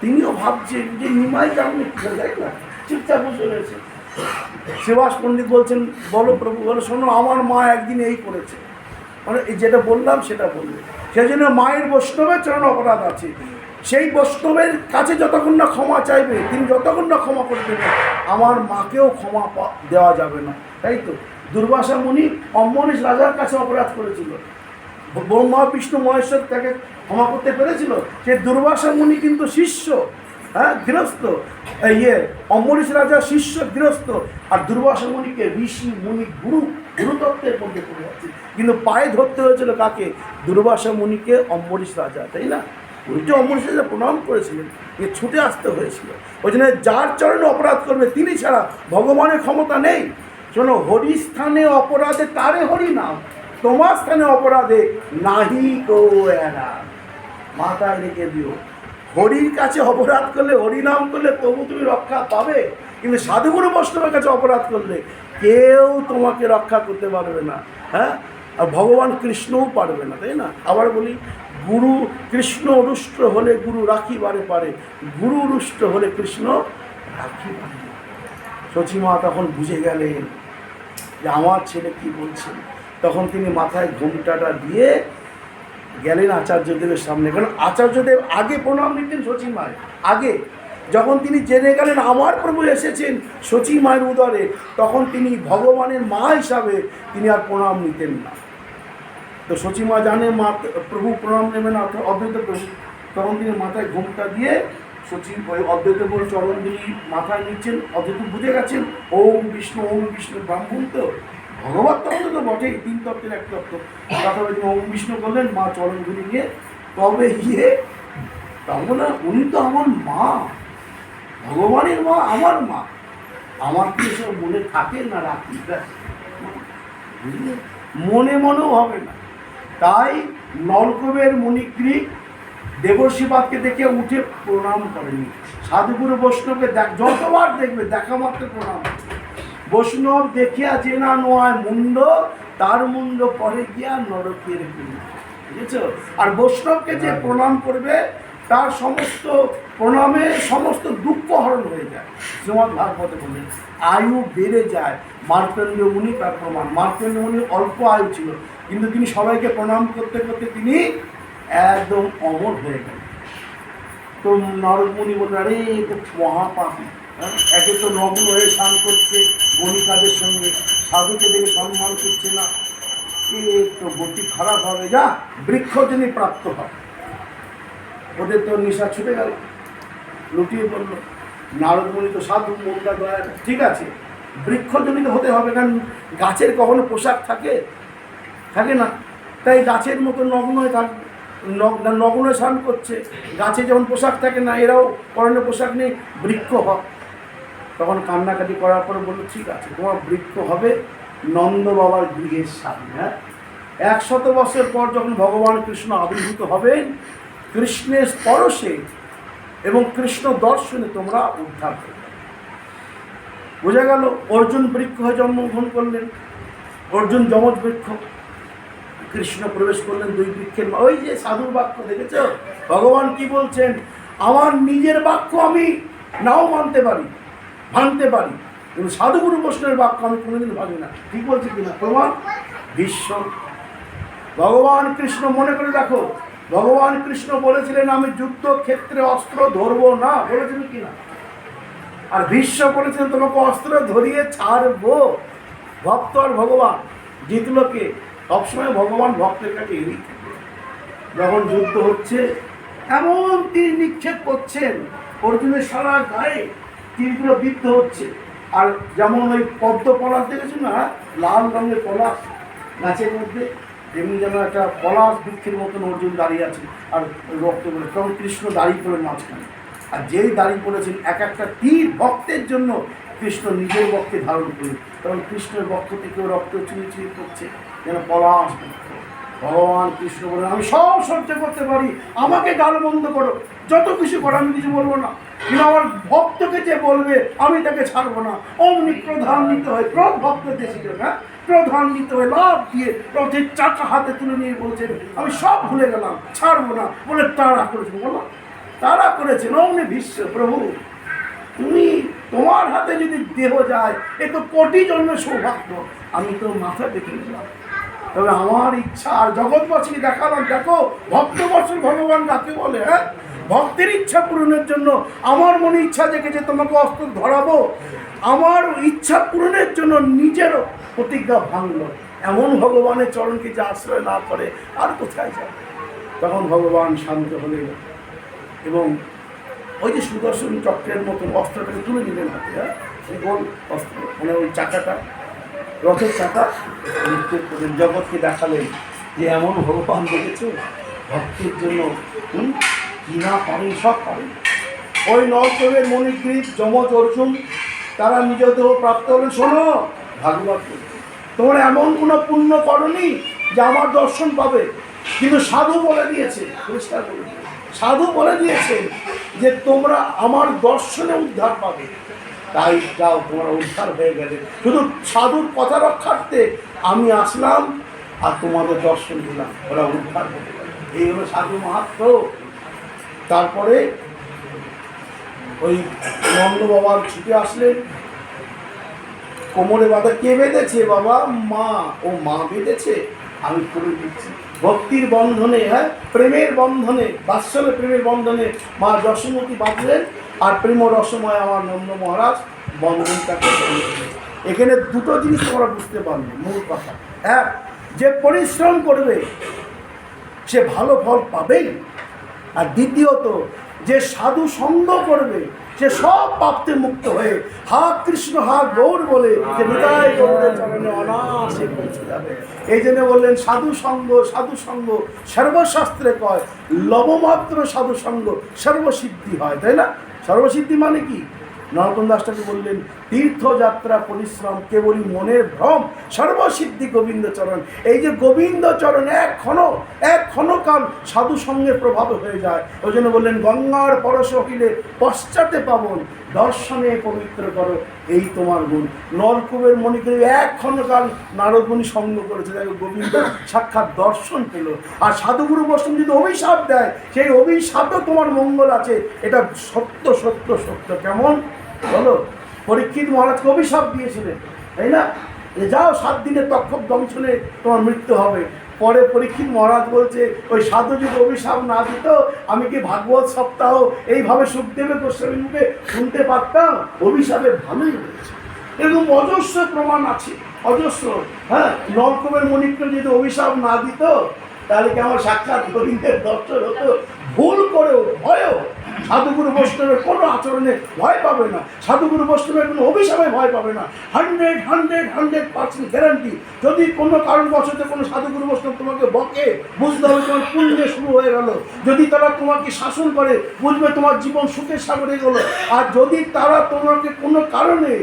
তিনিও ভাবছেন যে নিমাই জানলে কি যায় না, চুপচাপ বসে রয়েছে। সুভাষ পণ্ডিত বলছেন, বলো প্রভু, বলো, শোনো, আমার মা একদিন এই করেছে, মানে যেটা বললাম সেটা বলবে। সেই জন্য মায়ের বৈষ্ণবের চরণ অপরাধ আছে, সেই বৈষ্ণবের কাছে যতক্ষণ না ক্ষমা চাইবে, তিনি যতক্ষণ না ক্ষমা করে দেবেন, আমার মাকেও ক্ষমা দেওয়া যাবে না। তাই তো দুর্বাসা মুনি অম্বরীশ রাজার কাছে অপরাধ করেছিল, ব্রহ্মা বিষ্ণু মহেশ্বর তাকে ক্ষমা করতে পেরেছিল। সেই দুর্বাসা মুনি কিন্তু শিষ্য, হ্যাঁ, গৃহস্থ, অম্বরীশ রাজা শিষ্য গৃহস্থ, আর দুর্বাসা মুনিকে ঋষি মুনি গুরুতত্ত্বের মধ্যে পড়ে আছে, কিন্তু পায়ে ধরতে হয়েছিল কাকে, দুর্বাসা মুনিকে, অম্বরীশ রাজা, তাই না। ওইটা অম্বরীশ রাজা প্রণাম করেছিলেন, এ ছুটে আসতে হয়েছিল। ওই জন্য যার চরণে অপরাধ করবে তিনি ছাড়া ভগবানের ক্ষমতা নেই। শোনো, হরি স্থানে অপরাধে তারে হরি নাম, তোমার স্থানে অপরাধে নাহি কো এরা, মাথায় রেখে দিও। হরির কাছে অপরাধ করলে, হরি নাম করলে তবু তুমি রক্ষা পাবে, কিন্তু সাধুগুরু বৈষ্ণবের কাছে অপরাধ করলে কেউ তোমাকে রক্ষা করতে পারবে না, হ্যাঁ, আর ভগবান কৃষ্ণও পারবে না, তাই না। আবার বলি, গুরু কৃষ্ণ রুষ্ট হলে গুরু রাখিবারে পারে, গুরু রুষ্ট হলে কৃষ্ণ রাখিবারে। শচীমা তখন বুঝে গেলেন যে আমার ছেলে কি বলছেন। তখন তিনি মাথায় ঘোমটাটা দিয়ে গেলেন আচার্যদেবের সামনে, কারণ আচার্যদেব আগে প্রণাম নিতেন শচীমায়। আগে যখন তিনি জেনে গেলেন আমার প্রভু এসেছেন শচীমায়ের উদরে, তখন তিনি ভগবানের মা হিসাবে তিনি আর প্রণাম নিতেন না। তো শচীমা জানে মা প্রভু প্রণাম নেবেন অদ্বৈত প্রভু, তখন তিনি মাথায় ঘোমটা দিয়ে অদ্বৈত বলে চরণ দিয়ে মাথায় নিচ্ছেন। অদ্বৈত বুঝে গেছেন ওম বিষ্ণু ব্রাহ্মণ তো ভগবত তত্ত্ব তো বটেই, তিন তত্ত্বের এক তত্ত্ব। তারপরে তিনি ওম বিষ্ণু করলেন, মা চরণ ধরে নিয়ে তবে গিয়ে, তখন উনি তো আমার মা, ভগবানের মা, আমার মা, আমার কি এসব মনে থাকে না, রাখি বুঝলেন, মনে মনেও হবে না। তাই নলকূপের মণিগ্রীক দেবর্ষিপাদকে দেখে উঠে প্রণাম করেনি। সাধুগুরু বৈষ্ণবকে যতবার দেখবে দেখা মাত্র প্রণাম। বৈষ্ণব দেখিয়া যে না নয় মুন্ড, তার মুন্ড পরে গিয়া নরকের কুণ্ড, বুঝেছ। আর বৈষ্ণবকে যে প্রণাম করবে তার সমস্ত প্রণামে সমস্ত দুঃখ হরণ হয়ে যায়। শ্রীমদ্ ভাগবতে বললেন আয়ু বেড়ে যায়। মার্কণ্ড মুনি তার প্রমাণ। মার্কণ্ড মুনি অল্প আয়ু ছিল, কিন্তু তিনি সবাইকে প্রণাম করতে করতে তিনি একদম অমর হয়ে গেলেন। তো নারদ মুনি বললেন, আরে তো মহাপাপী, একে তো নগ্ন হয়ে স্নান করছে গণিকাদের সঙ্গে, সাধুকে দেখে সম্মান করছে না, এ তো গতি খারাপ হবে, যা বৃক্ষ যিনি প্রাপ্ত হয়। ওদের তো নেশা ছুটে গেল, লুটিয়ে পড়লো। নারদ মুনি তো সাধু, মনটা দয়া, ঠিক আছে, বৃক্ষজনিত হতে হবে, কারণ গাছের কখনো পোশাক থাকে না, তাই গাছের মতো নগ্ন হয়ে থাকবে, নগ্ন স্নান করছে। গাছে যেমন পোশাক থাকে না, এরাও পরনে পোশাক নেই, বৃক্ষ হয়। তখন কান্নাকাটি করার পরে বললো, ঠিক আছে, তোমার বৃক্ষ হবে নন্দ বাবার গৃহের সামনে। হ্যাঁ, 100 বছর পর যখন ভগবান কৃষ্ণ আবির্ভূত হবেন, কৃষ্ণের স্পর্শে এবং কৃষ্ণ দর্শনে তোমরা উদ্ধার করবে। বোঝা গেল, অর্জুন বৃক্ষ হয়ে জন্মগ্রহণ করলেন, অর্জুন যমজ বৃক্ষ, কৃষ্ণ প্রবেশ করলেন দুই বৃক্ষের। ওই যে সাধুর বাক্য দেখেছ, ভগবান কি বলছেন, আমার নিজের বাক্য আমি নাও মানতে পারি, ভাঙতে পারি, কিন্তু সাধুগুরু বৈষ্ণবের বাক্য আমি কোনোদিন ভাবি না। ঠিক বলছি কিনা? প্রমাণ বিশ্ব। ভগবান কৃষ্ণ মনে করে দেখো, ভগবান কৃষ্ণ বলেছিলেন আমি যুদ্ধক্ষেত্রে অস্ত্র ধরবো না, বলেছিলেন কিনা? আর ভীষ্ম বলেছেন তোমাকে অস্ত্র ধরিয়ে ছাড়বো। ভক্ত আর ভগবান জিতলোকে সবসময় ভগবান ভক্তের কাছে এড়িয়ে থাকে। যখন যুদ্ধ হচ্ছে এমন তীর নিক্ষেপ করছেন, অর্জুনের সারা গায়ে তীরগুলো বিদ্ধ হচ্ছে। আর যেমন ওই পদ্ম পলাশ দেখেছেন না, লাল রঙের পলাশ গাছের মধ্যে, যেমনি যেন একটা পলাশ বৃক্ষের মতন অর্জুন দাঁড়িয়ে আছে আর রক্ত বলে। তখন কৃষ্ণ দাঁড়িয়ে পড়ে মাঝখানে, আর যেই দাঁড়িয়ে পড়েছেন এক একটা তীর ভক্তের জন্য কৃষ্ণ নিজের বক্ষে ধারণ করে, তখন কৃষ্ণের বক্ষ থেকেও রক্ত চুরি চুরি করছে যেন পলাশ বৃক্ষ। ভগবান কৃষ্ণ বলেন আমি সব সহ্য করতে পারি, আমাকে গালমন্দ করো, যত কিছু করো, আমি কিছু বলবো না, কিন্তু আমার ভক্তকে যে বলবে আমি তাকে ছাড়বো না। অমনি ক্রোধান্বিত হয়, ক্রোধ ভক্তদের ছিল না, ক্রোধান্বিত হয়ে লাভ দিয়ে রথের চাকা হাতে তুলে নিয়ে বলছেন আমি সব ভুলে গেলাম, ছাড়বো না বলে তাড়া করেছেন। বলো তাড়া করেছেন। অমনি ভীষ্ম, প্রভু তুমি তোমার হাতে যদি দেহ যায় এ তো কোটি জন্মের সৌভাগ্য, আমি তো মাথা দেখে নিলাম, তবে আমার ইচ্ছা আর জগৎবাসীকে দেখালাম, দেখো ভক্তবৎসল ভগবান কাকে বলে। হ্যাঁ, ভক্তের ইচ্ছা পূরণের জন্য আমার মনে ইচ্ছা জেগেছে তোমাকে অস্ত্র ধরাবো, আমার ইচ্ছা পূরণের জন্য নিজেরও প্রতিজ্ঞা ভাঙল। এমন ভগবানের চরণকে যে আশ্রয় না করে আর কোথায় যায়? তখন ভগবান শান্ত হলেন এবং ওই যে সুদর্শন চক্রের মতন অস্ত্রটাকে তুলে নিলেন হাতে। হ্যাঁ, গোল অস্ত্র, মানে ওই চাকাটা, রথের চাকা জগৎকে দেখালেন যে এমন ভগবান দেখেছে ভক্তের জন্য কি না পারেন, সব পারেন। ওই নরদেবের মণিগ্রীব যমজ অর্জুন তারা নিজ দেহ প্রাপ্ত হলেন। শোনো ভাগবত, তোমরা এমন কোনো পুণ্য করনি যে আমার দর্শন পাবে, কিন্তু সাধু বলে দিয়েছে, পরিষ্কার বলে দিয়েছে, সাধু বলে দিয়েছে যে তোমরা আমার দর্শনে উদ্ধার পাবে। তাই যাও, তোমরা উদ্ধার হয়ে গেলে। শুধু সাধুর কথা রক্ষার্থে আমি আসলাম আর তোমাদের দর্শন দিলাম, ওরা উদ্ধার হয়ে গেল। এই হলো সাধু মাহাত্ম। তারপরে ওই নন্দ বাবার ছুটে আসলেন, কোমরে বাঁধা। কে বেঁধেছে? বাবা, মা। ও মা বেঁধেছে, আমি করে দিচ্ছি। ভক্তির বন্ধনে, হ্যাঁ, প্রেমের বন্ধনে, বাৎসল্য প্রেমের বন্ধনে মা যশোমতী বাঁধলেন, আর প্রেম রসময় আমার নন্দ মহারাজ বন্ধনটাকে। এখানে দুটো জিনিস তোমরা বুঝতে পারবে, মূল কথা। এক, যে পরিশ্রম করবে সে ভালো ফল পাবেই, আর দ্বিতীয়ত যে সাধু সঙ্গ করবে সে সব পাপতে মুক্ত হয়ে হা কৃষ্ণ হা গৌর বলে যে হৃদয় গৌরের চরণে অনায়াসে পৌঁছে যাবে। এই জন্য বললেন সাধু সঙ্গ, সাধু সঙ্গ সর্বশাস্ত্রে কয়, লবমাত্র সাধু সঙ্গ সর্বসিদ্ধি হয়, তাই না? সর্বসিদ্ধি মানে কি? নরোত্তম দাস ঠাকুর বললেন তীর্থযাত্রা পরিশ্রম কেবলই মনের ভ্রম, সর্বসিদ্ধি গোবিন্দচরণ। এই যে গোবিন্দচরণ এক ক্ষণকাল সাধু সঙ্গের প্রভাবে হয়ে যায়। ওই জন্য বললেন গঙ্গার পরশ হইলে পশ্চাতে পাবন, দর্শনে পবিত্র করো এই তোমার গুণ। নলকূপের মণিকে এক ক্ষণকাল নারদমণি সঙ্গ করেছে, দেখো গোবিন্দ সাক্ষাৎ দর্শন পেল। আর সাধুগুরু বৈষ্ণব যদি অভিশাপ দেয় সেই অভিশাপও তোমার মঙ্গল আছে, এটা সত্য সত্য সত্য। কেমন বলো? পরীক্ষিত মহারাজকে অভিশাপ দিয়েছিলেন, তাই না, যে যাও 7 দিনের তক্ষক দংশনে তোমার মৃত্যু হবে। পরে পরীক্ষিত মহারাজ বলছে ওই সাধু যদি অভিশাপ না দিত আমি কি ভাগবত সপ্তাহ এইভাবে সুখদেবের গোস্বামীর মুখে শুনতে পারতাম? অভিশাপের ভালোই হয়েছে। এরকম অজস্র প্রমাণ আছে, অজস্র। হ্যাঁ, নলকূপের মণিকে যদি অভিশাপ না দিত তাহলে কি আমার সাক্ষাৎ গোবিন্দের দর্শন হতো? ভুল করেও ভয়েও সাধুগুরু বৈষ্ণবের কোনো আচরণে ভয় পাবে না, সাধুগুরু বৈষ্ণবের কোনো অভিশাপে ভয় পাবে না। 100% গ্যারান্টি। যদি কোনো কারণবশত কোনো সাধুগুরু বৈষ্ণব তোমাকে বকে, বুঝতে হবে তোমার পুণ্যে শুরু হয়ে গেল। যদি তারা তোমাকে শাসন করে, বুঝবে তোমার জীবন সুখের সাগরে গেল। আর যদি তারা তোমাকে কোনো কারণে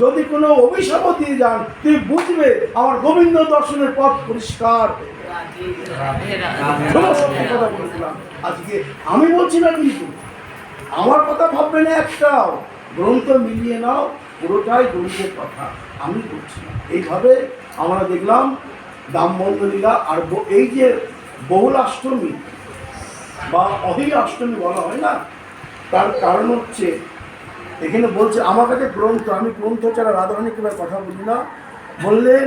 যদি কোনো অভিশাপও দিয়ে যান, তুমি বুঝবে আমার গোবিন্দ দর্শনের পথ পরিষ্কার। কথা বলেছিলাম আজকে, আমি বলছি না কিন্তু আমার কথা ভাববে না একটাও, গ্রন্থ মিলিয়ে নাও, পুরোটাই গরিবের কথা আমি করছি। এইভাবে আমরা দেখলাম দামবন্ধ লীলা। আর এই যে বহুলাষ্টমী বা অহিলাষ্টমী বলা হয় না, তার কারণ হচ্ছে এখানে বলছে আমার কাছে গ্রন্থ, আমি গ্রন্থ ছাড়া রাধারানীকে কথা বলি না। বললেন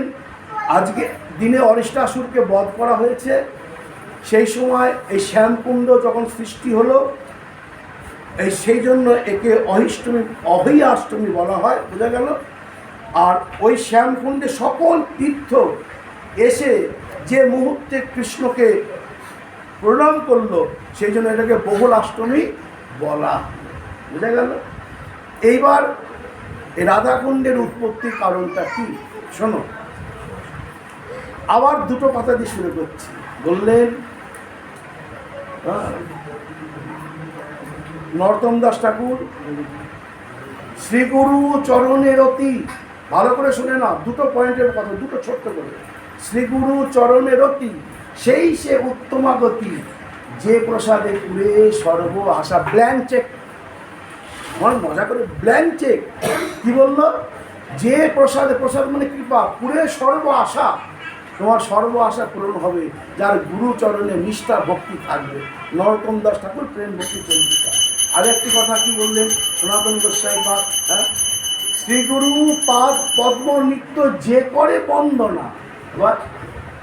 আজকে দিনে অরিষ্টাসুরকে বধ করা হয়েছে, সেই সময় এই শ্যামকুণ্ড যখন সৃষ্টি হলো, সেই জন্য একে অহিলাষ্টমী বলা হয়, বোঝা গেল। আর ওই শ্যামকুণ্ডে সকল তীর্থ এসে যে মুহূর্তে কৃষ্ণকে প্রণাম করলো, সেই জন্য এটাকে বহুলাষ্টমী বলা, বোঝা গেল। এইবার এই রাধাকুণ্ডের উৎপত্তির কারণটা কি শোনো। আবার দুটো কথা দিয়ে শুরু করছি। বললেন নরোত্তম দাস ঠাকুর, শ্রীগুরু চরণের অতি, ভালো করে শুনে না, দুটো পয়েন্টের কথা, দুটো ছোট্ট করে। শ্রীগুরু চরণের অতি সেই সে উত্তমাগতি, যে প্রসাদে পুরে সর্ব আশা। ব্ল্যাঙ্ক চেক, আমার মজা করে ব্ল্যাঙ্ক চেক কি বললো? যে প্রসাদে, প্রসাদ মানে কৃপা, পুরে সর্ব আশা, তোমার সর্ব আশা পূরণ হবে যার গুরুচরণে নিষ্ঠা ভক্তি থাকবে। নরোত্তম দাস ঠাকুর প্রেম ভক্তি চন্দ্রিকা। আর একটি কথা কি বললেন সনাতন গোস্বাই বাদ, হ্যাঁ, শ্রীগুরু পাদ পদ্ম নিত্য যে করে বন্দনা,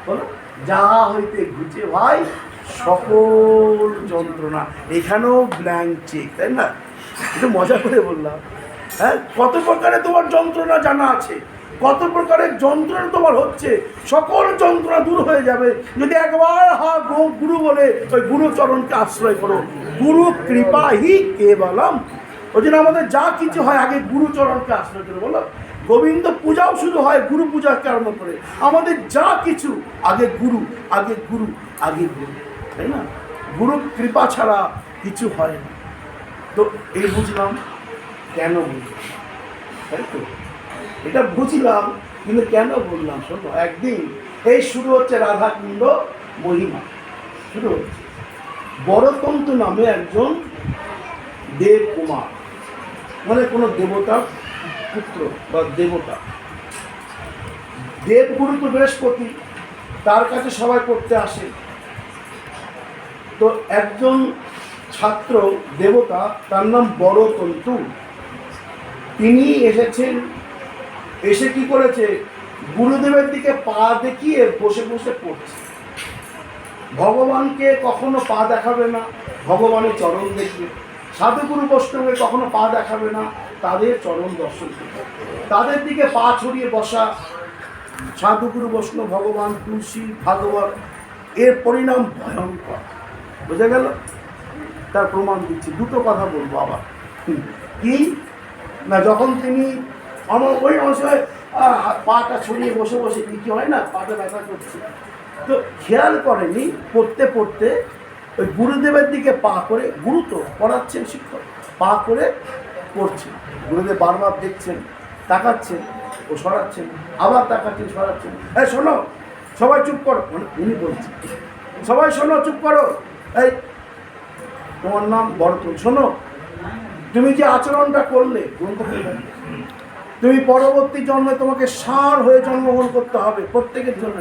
বলো যাহা হইতে ঘুচে ভাই সকল যন্ত্রণা। এখানেও ব্ল্যাঙ্ক চেক, তাই না? একটু মজা করে বললাম। হ্যাঁ, কত প্রকারে তোমার যন্ত্রণা জানা আছে, কত প্রকারের যন্ত্রণা তোমার হচ্ছে, সকল যন্ত্রণা দূর হয়ে যাবে যদি একবার গুরু বলে ওই গুরুচরণকে আশ্রয় করো। গুরু কৃপা হি কেবলম। ওই জন্য আমাদের যা কিছু হয় আগে গুরুচরণকে আশ্রয় করে। বলো, গোবিন্দ পূজাও শুরু হয় গুরু পূজাকে আরম্ভ করে। আমাদের যা কিছু আগে গুরু, আগে গুরু, আগে গুরু, তাই না? গুরু কৃপা ছাড়া কিছু হয় না। তো এই বুঝলাম কেন বুঝলাম, তাই তো? এটা বুঝলাম, কিন্তু কেন বললাম শোনো। একদিন এই শুরু হচ্ছে রাধাকুণ্ড মহিমা শুরু হচ্ছে। বরতন্তু নামে একজন দেবকুমার, মানে কোনো দেবতার পুত্র বা দেবতা। দেবগুরু তো বৃহস্পতি, তার কাছে সবাই পড়তে আসে। তো একজন ছাত্র দেবতা, তার নাম বরতন্তু, তিনি এসেছেন। এসে কি করেছে? গুরুদেবের দিকে পা দেখিয়ে বসে বসে পড়ছে। ভগবানকে কখনো পা দেখাবে না, ভগবানের চরণ দেখবে। সাধুগুরু বৈষ্ণবকে কখনো পা দেখাবে না, তাদের চরণ দর্শন করবে। তাদের দিকে পা ছড়িয়ে বসা সাধুগুরু বৈষ্ণব, ভগবান, তুলসী, ভাগবত, এর পরিণাম ভয়ঙ্কর। বোঝা গেল? তার প্রমাণ দিচ্ছি। দুটো কথা বলবো আবার। কি না, যখন তিনি ওই অংশে পাটা ছড়িয়ে বসে বসে কি হয় না, পাটা ব্যথা করছে, তো খেয়াল করেনি, পড়তে পড়তে ওই গুরুদেবের দিকে পা করে, গুরু তো পড়াচ্ছেন শিক্ষক, পা করে পড়ছেন। গুরুদেব বারবার দেখছেন, তাকাচ্ছেন, ও সরাচ্ছেন, আবার তাকাচ্ছেন, সরাচ্ছেন। এই শোনো, সবাই চুপ করো, মানে উনি বলছেন সবাই শোনো, চুপ করো। এই তোমার নাম বরতন, শোনো, তুমি যে আচরণটা করলে, তুমি পরবর্তী জন্মে তোমাকে ষাঁড় হয়ে জন্মগ্রহণ করতে হবে, প্রত্যেকের জন্য।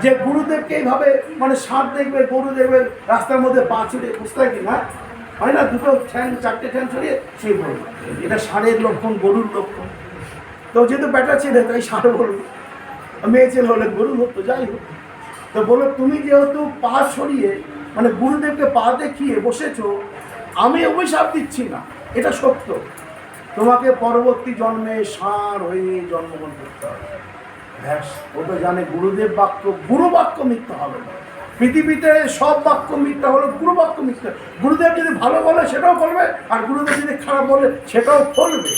যে গুরুদেবকে এইভাবে মানে ষাঁড় দেখবে, গরু দেখবে রাস্তার মধ্যে পা ছড়িয়ে, বুঝতে কি না হয় না, দুটো ঠ্যাং, চারটে ঠ্যাং ছড়িয়ে, সেই বলবে এটা ষাঁড়ের লক্ষণ, গরুর লক্ষণ। তো যেহেতু বেটা ছেলে তাই ষাঁড় বলবে, মেয়ে ছেলে হলে গরু হতো, যাই হোক। তো বলো, তুমি যেহেতু পা ছড়িয়ে মানে গুরুদেবকে পা দেখিয়ে বসেছো, আমি অভিশাপ দিচ্ছি না, এটা সত্য। তোমাকে পরবর্তী জন্মে ষাঁড় হয়ে জন্মগ্রহণ করতে হবে। ব্যাস, ও তো জানে গুরুদেব বাক্য, গুরু বাক্য মিথ্যা হবে না। পৃথিবীতে সব বাক্য মিথ্যা হলো, গুরু বাক্য মিথ্যা। গুরুদেব যদি ভালো বলে সেটাও বলবে, আর গুরুদেব যদি খারাপ বলে সেটাও বলবে।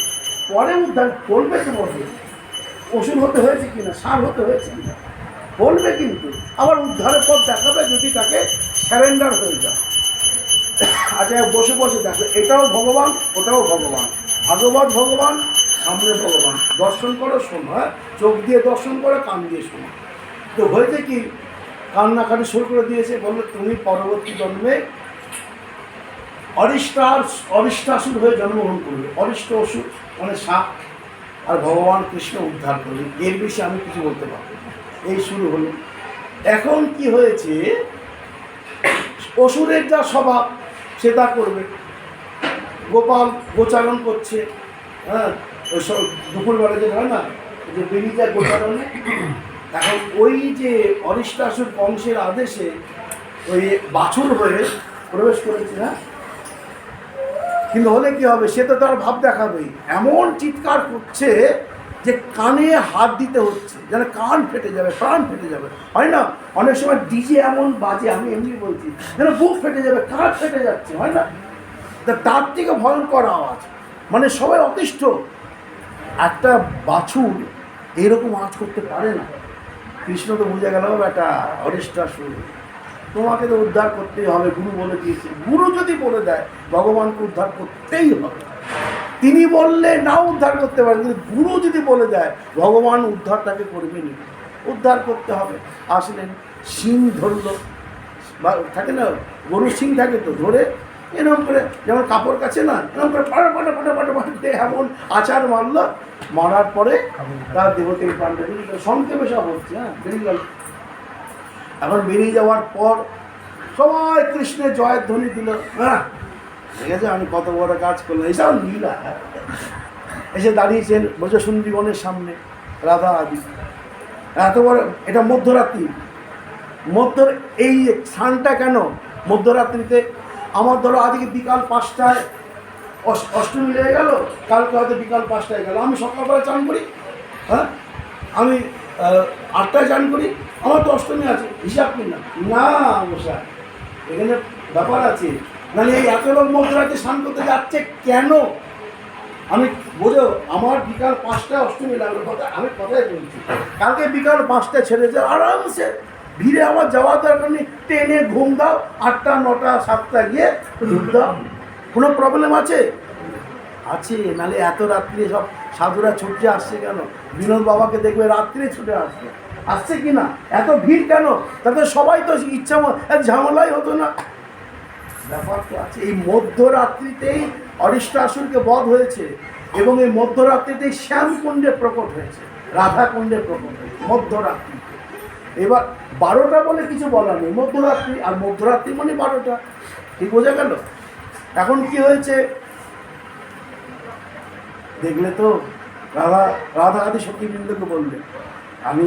পরে উদ্ধার বলবে, তো বলবে ওষুধ হতে হয়েছে কিনা, ষাঁড় হতে হয়েছে কিনা বলবে, কিন্তু আবার উদ্ধারের পথ দেখাবে যদি তাকে স্যারেন্ডার হয়ে যায়। আচ্ছা, বসে বসে দেখো, এটাও ভগবান, ওটাও ভগবান, ভাগবত ভগবান, সামনে ভগবান। দর্শন করো, শোনো, হ্যাঁ, চোখ দিয়ে দর্শন করো, কান দিয়ে শোনো। তো হয়েছে কি, কান্নাকাটি শুরু করে দিয়েছে। বললো, তুমি পরবর্তী জন্মে অরিষ্টাসুর হয়ে জন্মগ্রহণ করবে। অরিষ্ট অসুর মানে সাপ, আর ভগবান কৃষ্ণ উদ্ধার করবে। এর বেশি আমি কিছু বলতে পারবো না। এই শুরু হলো। এখন কি হয়েছে, অসুরের যা স্বভাব সে তা করবে। গোপাল গোচারণ করছে, হ্যাঁ, ওই সব দুপুরবেলা যে হয় না, যে বেরিয়ে যায় গোচারণে। এখন ওই যে অরিষ্টাসুর বংশের আদেশে ওই বাছুর হয়ে প্রবেশ করেছে, হ্যাঁ, কিন্তু হলে কি হবে, সে তো তার ভাব দেখাবেই। এমন চিৎকার করছে যে কানে হাত দিতে হচ্ছে, যেন কান ফেটে যাবে, প্রাণ ফেটে যাবে, হয় না? অনেক সময় ডিজে এমন বাজে, আমি এমনি বলছি, যেন বুক ফেটে যাবে, কান ফেটে যাচ্ছে, হয় না? তার থেকে ভয়ঙ্কর আওয়াজ, মানে সবাই অতিষ্ঠ। একটা বাছুর এরকম আওয়াজ করতে পারে না। কৃষ্ণ তো বুঝে গেল, একটা অরিষ্টাসুর, তোমাকে তো উদ্ধার করতেই হবে, গুরু বলে দিয়েছে। গুরু যদি বলে দেয় ভগবানকে উদ্ধার করতেই হবে। তিনি বললে নাও উদ্ধার করতে পারেন, কিন্তু গুরু যদি বলে দেয় ভগবান উদ্ধার তাকে করবেনই, উদ্ধার করতে হবে। আসলেন, শিং ধরলো, বা থাকে না গরুর শিং থাকে, তো ধরে এরকম করে, যেমন কাপড় কাছে না, এরকম করে পাটা পাটা পাটা পাটা পাটাতে এমন আচার মারলো। মারার পরে তার দেবতার প্রাণটা বেরিয়ে গেল। সংক্ষেপে সব হচ্ছে, হ্যাঁ, বেরিয়ে গেল। এখন বেরিয়ে যাওয়ার পর সবাই কৃষ্ণের জয়ের ধ্বনি দিল। হ্যাঁ, ঠিক আছে, আমি কত বড় কাজ করলাম, এইসব লীলা। এসে দাঁড়িয়েছেন ব্রজসুন্দরী বনের সামনে রাধা আদি। এত বড়, এটা মধ্যরাত্রি। এই স্থানটা কেন মধ্যরাত্রিতে? আমার ধরো আজকে বিকাল 5টায় অষ্টমী লেগে গেল, কালকে হয়তো বিকাল 5টায় গেল, আমি সকালবেলা চান করি, হ্যাঁ, আমি 8টায় চান করি, আমার তো অষ্টমী আছে, হিসাব কি না? না মশা, এখানে ব্যাপার আছে। মানে এই এত লোক মধ্যরাতে স্নান করতে যাচ্ছে কেন? আমি বোঝো, আমার বিকাল 5টায় অষ্টমী লাগলো, কথা আমি কথাই বলছি। কালকে বিকাল 5টায় ছেড়ে যায় আরামসে, ভিড়ে আমার যাওয়ার দরকার নেই, ট্রেনে ঘুম দাও, 8টা 9টা 7টা গিয়ে ঢুক দাও, কোনো প্রবলেম আছে? আছে, নাহলে এত রাত্রে সব সাধুরা ছুটে আসছে কেন? বিনোদ বাবাকে দেখবে রাত্রে ছুটে আসবে, আসছে কি না? এত ভিড় কেন? তাতে সবাই তো ইচ্ছা ঝামেলাই হতো না। ব্যাপার তো আছে। এই মধ্যরাত্রিতেই অরিষ্টাসুরকে বধ হয়েছে, এবং এই মধ্যরাত্রিতেই শ্যামকুণ্ডে প্রকট হয়েছে, রাধাকুণ্ডে প্রকট হয়েছে মধ্যরাত্রি। এবার 12টা বলে কিছু বলার নেই, মধ্যরাত্রি, আর মধ্যরাত্রি মানে 12টা, ঠিক বোঝা গেল? এখন কি হয়েছে দেখলে তো, রাধা আদি সখীবৃন্দকে বললে, আমি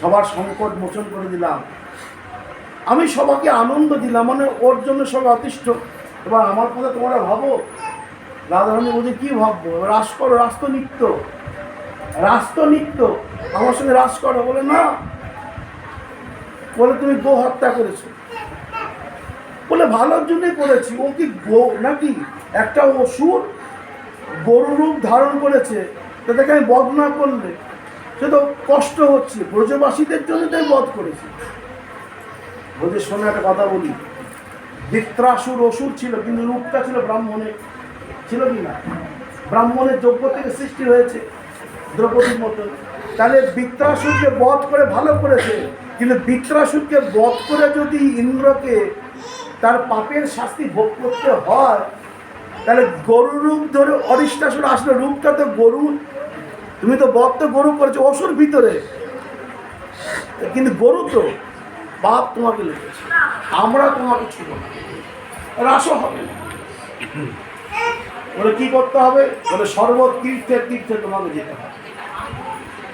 সবার সংকট মোচন করে দিলাম, আমি সবাইকে আনন্দ দিলাম, মানে ওর জন্য সবাই অতিষ্ঠ। এবার আমার কথা তোমরা ভাবো, রাধারানী বলছে কী ভাববো, রাস করো, রাস্ত নিত্য, আমার সঙ্গে রাস করো। বলে না, বলে তুমি গো হত্যা করেছো। বলে ভালোর জন্যই করেছি। ও কি গো নাকি? একটা অসুর গরু রূপ ধারণ করেছে, তাদেরকে আমি বধ না করলে সে তো কষ্ট হচ্ছে, ব্রজবাসীদের জন্য তাই বধ করেছি। বলছে শোনো একটা কথা বলি, বৃত্রাসুর অসুর ছিল, কিন্তু রূপটা ছিল ব্রাহ্মণের, ছিল কি না? ব্রাহ্মণের যোগ্য থেকে সৃষ্টি হয়েছে দ্রৌপদীর মতন। তাহলে বৃত্রাসুরকে বধ করে ভালো করেছে, কিন্তু বৃত্রাসুরকে বধ করে যদি ইন্দ্রকে তার পাপের শাস্তি ভোগ করতে হয়, তাহলে গরু রূপ ধরে অরিষ্টাসুর আসলে, রূপটা তো গরু, তুমি তো বধ তো গরু করেছো অসুর ভিতরে, কিন্তু গরু তো বাপ তোমাকে লেগেছে, আমরা তোমাকে ছুব না, রাসও হবে না। বলে কি করতে হবে? বলে সর্বতীর্থে তোমাকে যেতে হবে।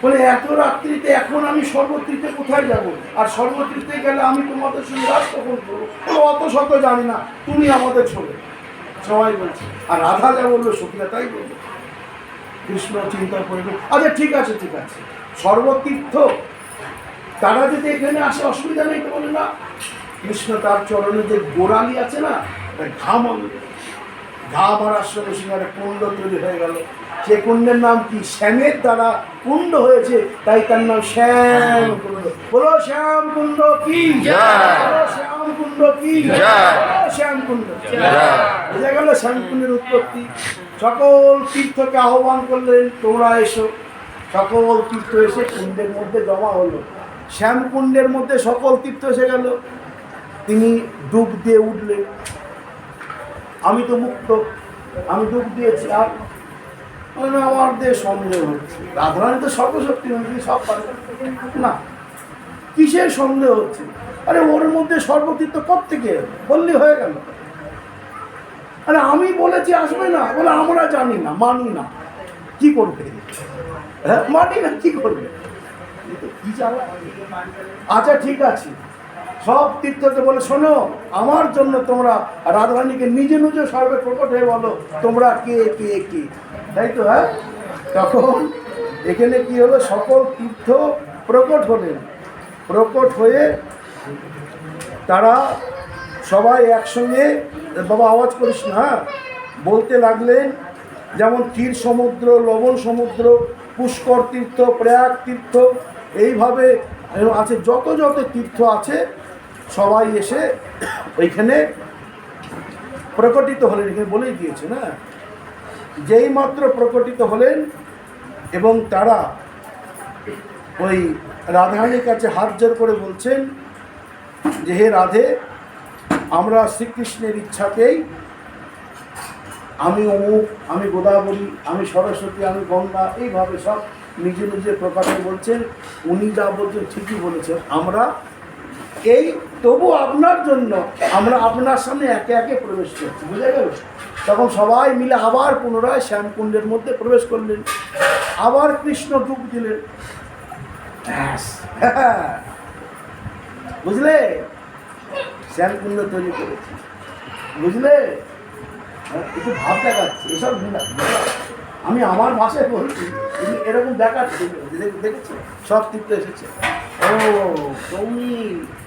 বলে এত রাত্রিতে এখন আমি সর্বতীর্থে কোথায় যাব? আর সর্বতীর্থে গেলে আমি তোমাদের সঙ্গে রাস কখন করবো? বলে অত শত জানি না, তুমি আমাদের ছোড়ে। সবাই বলছে, আর রাধা যা বললো সখীরা তাই বললো। কৃষ্ণ চিন্তা করবে, আচ্ছা ঠিক আছে, সর্বতীর্থ তারা যদি এখানে আসে অসুবিধা নেই। তো বলে না, কৃষ্ণ তার চরণে যে গোড়ালি আছে না, ঘাম মারার সঙ্গে সঙ্গে একটা কুণ্ড তৈরি হয়ে গেল। সে কুণ্ডের নাম কি? শ্যামের দ্বারা কুণ্ড হয়েছে, তাই তার নাম শ্যাম কুণ্ড। বলো শ্যাম কুণ্ড কি, শ্যাম কুণ্ড কি, শ্যাম কুণ্ড। বোঝা গেল শ্যাম কুণ্ডের উৎপত্তি। সকল তীর্থকে আহ্বান করলেন, তোমরা এসো। সকল তীর্থ এসে কুণ্ডের মধ্যে জমা হলো। শ্যামকুণ্ডের মধ্যে সকল তীর্থ এসে গেল। তিনি ডুব দিয়ে উঠলেন। আমি তো মুক্ত, আমি ডুব দিয়েছি। আর মানে আমাদের সন্দেহ হচ্ছে, রাধারানী তো সর্বশক্তি সব পারে না, কিসের সন্দেহ হচ্ছে? আরে ওর মধ্যে সর্বতীর্থ কোত্থেকে বললি হয়ে গেল। আরে আমি বলেছি আসবে না, বলে আমরা জানি না, মানি না, কি করবে? হ্যাঁ মানি না, কি করবে? কি চালা? আচ্ছা ঠিক আছে, সব তীর্থকে বলে শোনো, আমার জন্য তোমরা রাধারানীকে নিজে নিজে সর্বে প্রকট হয়ে বলো তোমরা কে কে কে, তাই তো? হ্যাঁ, তখন এখানে কি হলো, সকল তীর্থ প্রকট হলেন। প্রকট হয়ে তারা সবাই একসঙ্গে, বাবা আওয়াজ করিস না, বলতে লাগলেন, যেমন ক্ষীর সমুদ্র, লবণ সমুদ্র, পুষ্কর তীর্থ, প্রয়াগ তীর্থ, এইভাবে আছে যত যত তীর্থ আছে, সবাই এসে ওইখানে প্রকটিত হলেন। এখানে বলেই দিয়েছে না, যেই মাত্র প্রকটিত হলেন এবং তারা ওই রাধারানীর কাছে হাত জোর করে বলছেন যে হে রাধে, আমরা শ্রীকৃষ্ণের ইচ্ছাতেই, আমি অমুক, আমি গোদাবরী, আমি সরস্বতী, আমি গঙ্গা, এইভাবে সব নিজে নিজে প্রকাশে বলছেন। উনি যা বলছেন ঠিকই বলেছেন, আমরা এই তবু আপনার জন্য আমরা আপনার সামনে একে একে প্রবেশ করছি, বুঝে গেল? তখন সবাই মিলে আবার পুনরায় শ্যামকুণ্ডের মধ্যে প্রবেশ করলেন, আবার কৃষ্ণ ডুব দিলেন। বুঝলে, শ্যামকুণ্ড তৈরি করেছি, বুঝলে? একটু ভাব দেখাচ্ছে, এসব আমি আমার ভাষায় বলছি, এরকম দেখাচ্ছি, দেখেছি সব তীর্থ এসেছে। ও তুমি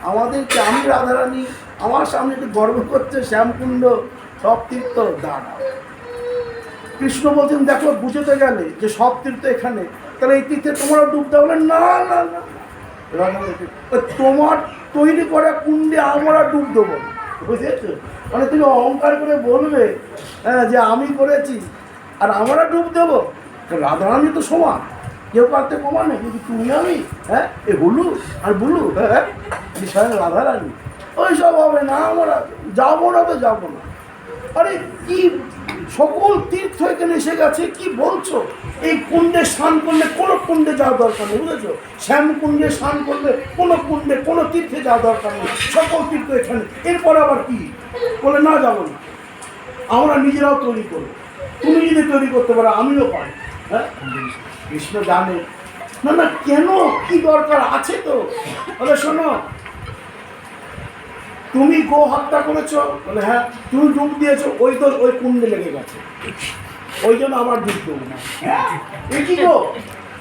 আমাদেরকে, আমি রাধারানী আমার সামনে একটু গর্ব করছে, শ্যামকুণ্ড সব তীর্থ দাঁড়া। কৃষ্ণ বলছেন দেখো, বুঝতে গেলে যে সব তীর্থ এখানে, তাহলে এই তীর্থে তোমরা ডুব দাও? বলে না না না, তোমার তৈরি করা কুণ্ডে আমরা ডুব দেবো, বুঝেছো? মানে তুমি অহংকার করে বলবে হ্যাঁ যে আমি করেছি আর আমরা ডুব দেবো। রাধারানী তো সমান, কেউ পারতে কমান না, কিন্তু তুমি আমি, হ্যাঁ এ হুলু আর বুলু, হ্যাঁ স্বয়ং রাধারানী, ওই সব হবে না, আমরা যাবো না তো যাবো না। আরে কি সকল তীর্থ এখানে এসে গেছে, কি বলছো? এই কুণ্ডে স্নান করলে কোনো কুণ্ডে যাওয়ার দরকার নেই, বুঝেছো? শ্যামকুণ্ডে স্নান করলে কোনো কুণ্ডে, কোনো তীর্থে যাওয়ার দরকার নেই, সকল তীর্থ এখানে। এরপর আবার কি বলে, না যাবো না, আমরা নিজেরাও তৈরি করবো। তুমি যদি তৈরি করতে পারো আমিও পারি। হ্যাঁ, কৃষ্ণ জানে না না, কেন কি দরকার আছে তো? বলে শোনো, তুমি গো হত্যা করেছো, বলে হ্যাঁ। তুমি ডুব দিয়েছো, ওই তো ওই কুণ্ডে লেগে গেছে, ওই জন্য আমার ডুব দেবো না। এ কি গো?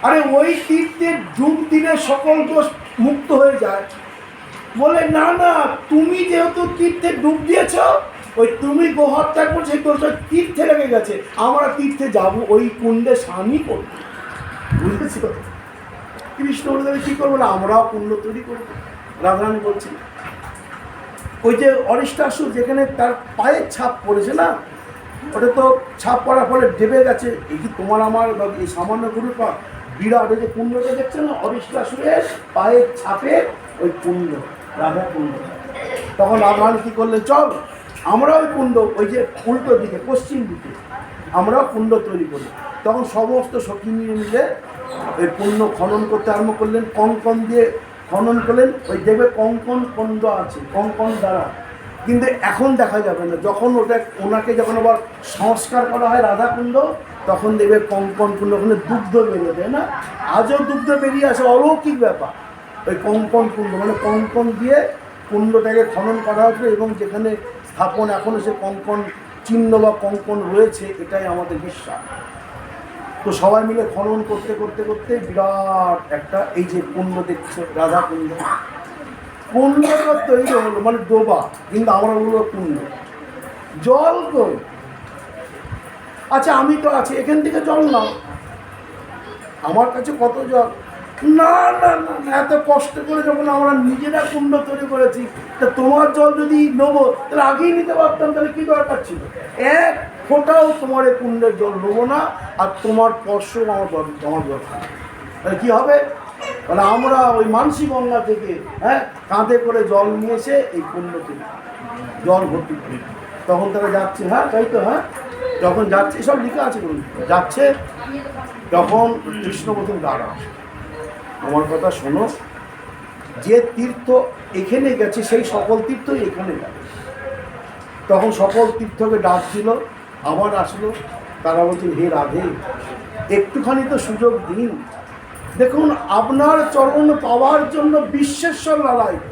আরে ওই তীর্থে ডুব দিলে সকল দোষ মুক্ত হয়ে যায়। বলে না না, তুমি যেহেতু তীর্থে ডুব দিয়েছো, ওই তুমি গো হত্যা করছো, সেই দোষ তীর্থে লেগে গেছে, আমরা তীর্থে যাবো, ওই কুণ্ডে স্নানই করবো, বুঝেছি? কৃষ্ণ বলে কী করবো না, আমরাও কুণ্ড তৈরি করবো। রাধারানী বলছি, ওই যে অরিষ্টাসুর যেখানে তার পায়ের ছাপ পড়েছে না, ওটা তো ছাপ পড়ার ফলে ডেবে গেছে। এই কি তোমার আমার এই সামান্য গুরু পা বিরাট, ওই যে কুণ্ডটা দেখছে না, অরিষ্টাসুরের পায়ের ছাপের ওই কুণ্ড, রাধা কুণ্ড। তখন রাধারানী কী করলেন, চল আমরা ওই কুণ্ড, ওই যে উল্টো দিকে পশ্চিম দিকে আমরাও কুণ্ড তৈরি করি। তখন সমস্ত সখী মিলে ওই কুণ্ড খনন করতে আরম্ভ করলেন, কঙ্কন দিয়ে খনন করলেন। ওই দেখবে কঙ্কন কুণ্ড আছে, কঙ্কন দ্বারা, কিন্তু এখন দেখা যাবে না। যখন ওটা ওনাকে যখন আবার সংস্কার করা হয় রাধাকুণ্ড, তখন দেখবে কঙ্কন কুণ্ড, ওখানে দুগ্ধ বেরিয়ে দেয় না, আজও দুগ্ধ বেরিয়ে আসে, অলৌকিক ব্যাপার। ওই কঙ্কন কুণ্ড মানে কঙ্কন দিয়ে কুণ্ডটাকে খনন করা হয়েছিল, এবং যেখানে স্থাপন এখনও সে কঙ্কন চিহ্ন বা কঙ্কন রয়েছে, এটাই আমাদের বিশ্বাস। তো সবাই মিলে খনন করতে করতে করতে বিরাট একটা, এই যে কুণ্ড দেখছো রাধা কুণ্ড, কুণ্ডটা তৈরি হলো, মানে ডোবা, কিন্তু আমরা বলবো কুণ্ড। জল কই? আচ্ছা আমি তো আছি, এখান থেকে জল নাও, আমার কাছে কত জল। না না না, এত কষ্ট করে যখন আমরা নিজেরা কুণ্ড তৈরি করেছি, তা তোমার জল যদি নেবো তাহলে আগেই নিতে পারতাম, তাহলে কী দরকার ছিল? এক ফোঁটাও তোমার এই কুণ্ডের জল নেবো না, আর তোমার স্পর্শ আমার দরকার। তাহলে কী হবে? মানে আমরা ওই মানসী গঙ্গা থেকে কাঁধে করে জল নিয়ে এসে এই কুণ্ড থেকে জল ভর্তি করি। তখন তারা যাচ্ছে, হ্যাঁ তাই তো, হ্যাঁ যখন যাচ্ছে সব লেখা আছে, যাচ্ছে তখন কৃষ্ণ বলছেন দাঁড়া, আমার কথা শোনো, যে তীর্থ এখানে গেছে সেই সকল তীর্থই এখানে গেছে। তখন সকল তীর্থকে ডাক দিল, আবার আসলো, তারা বলছেন হে রাধে একটুখানি তো সুযোগ দিন, দেখুন আপনার চরণ পাওয়ার জন্য বিশ্বেশ্বর লালায়িত,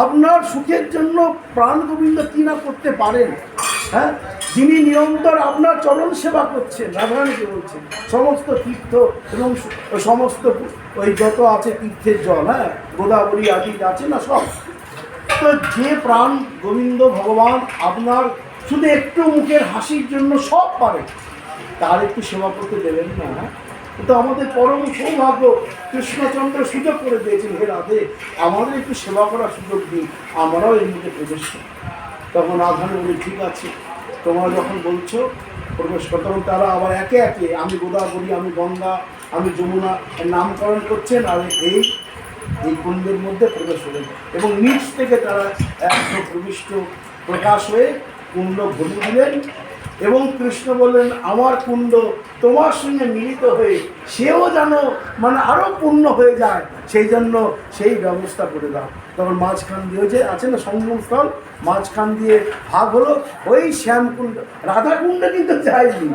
আপনার সুখের জন্য প্রাণ গোবিন্দ কি না করতে পারেন, হ্যাঁ যিনি নিরন্তর আপনার চরণ সেবা করছেন, রাধারানীকে বলছেন সমস্ত তীর্থ এবং সমস্ত ওই যত আছে তীর্থের জল, হ্যাঁ গোদাবরী আদি আছে না সব, তো যে প্রাণ গোবিন্দ ভগবান আপনার শুধু একটু মুখের হাসির জন্য সব পারে, তার একটু সেবা করতে দেবেন না? তো আমাদের পরম সৌভাগ্য, কৃষ্ণচন্দ্র সুযোগ করে দিয়েছেন, হে রাধে আমাদের একটু সেবা করার সুযোগ দিন, আমরাও এর মধ্যে প্রবেশ করি। তখন রাধারানী বলি ঠিক আছে, তোমরা যখন বলছো প্রবেশ করো। তখন তারা আবার একে একে আমি গোদাবরী, আমি গঙ্গা, আমি যমুনা নামকরণ করছেন, আর এই কুণ্ডের মধ্যে প্রবেশ হলেন এবং নিচ থেকে তারা একদম প্রবিষ্ট প্রকাশ হয়ে কুণ্ড ভরে দিলেন এবং কৃষ্ণ বললেন আমার কুণ্ড তোমার সঙ্গে মিলিত হয়ে সেও যেন মানে আরও পূর্ণ হয়ে যায়, সেই জন্য সেই ব্যবস্থা করে দাও। তখন মাঝখান দিয়ে যে আছে না সঙ্গমস্থল, মাঝখান দিয়ে ভাগ হলো, ওই শ্যামকুণ্ড, রাধাকুণ্ডে কিন্তু যায়নি,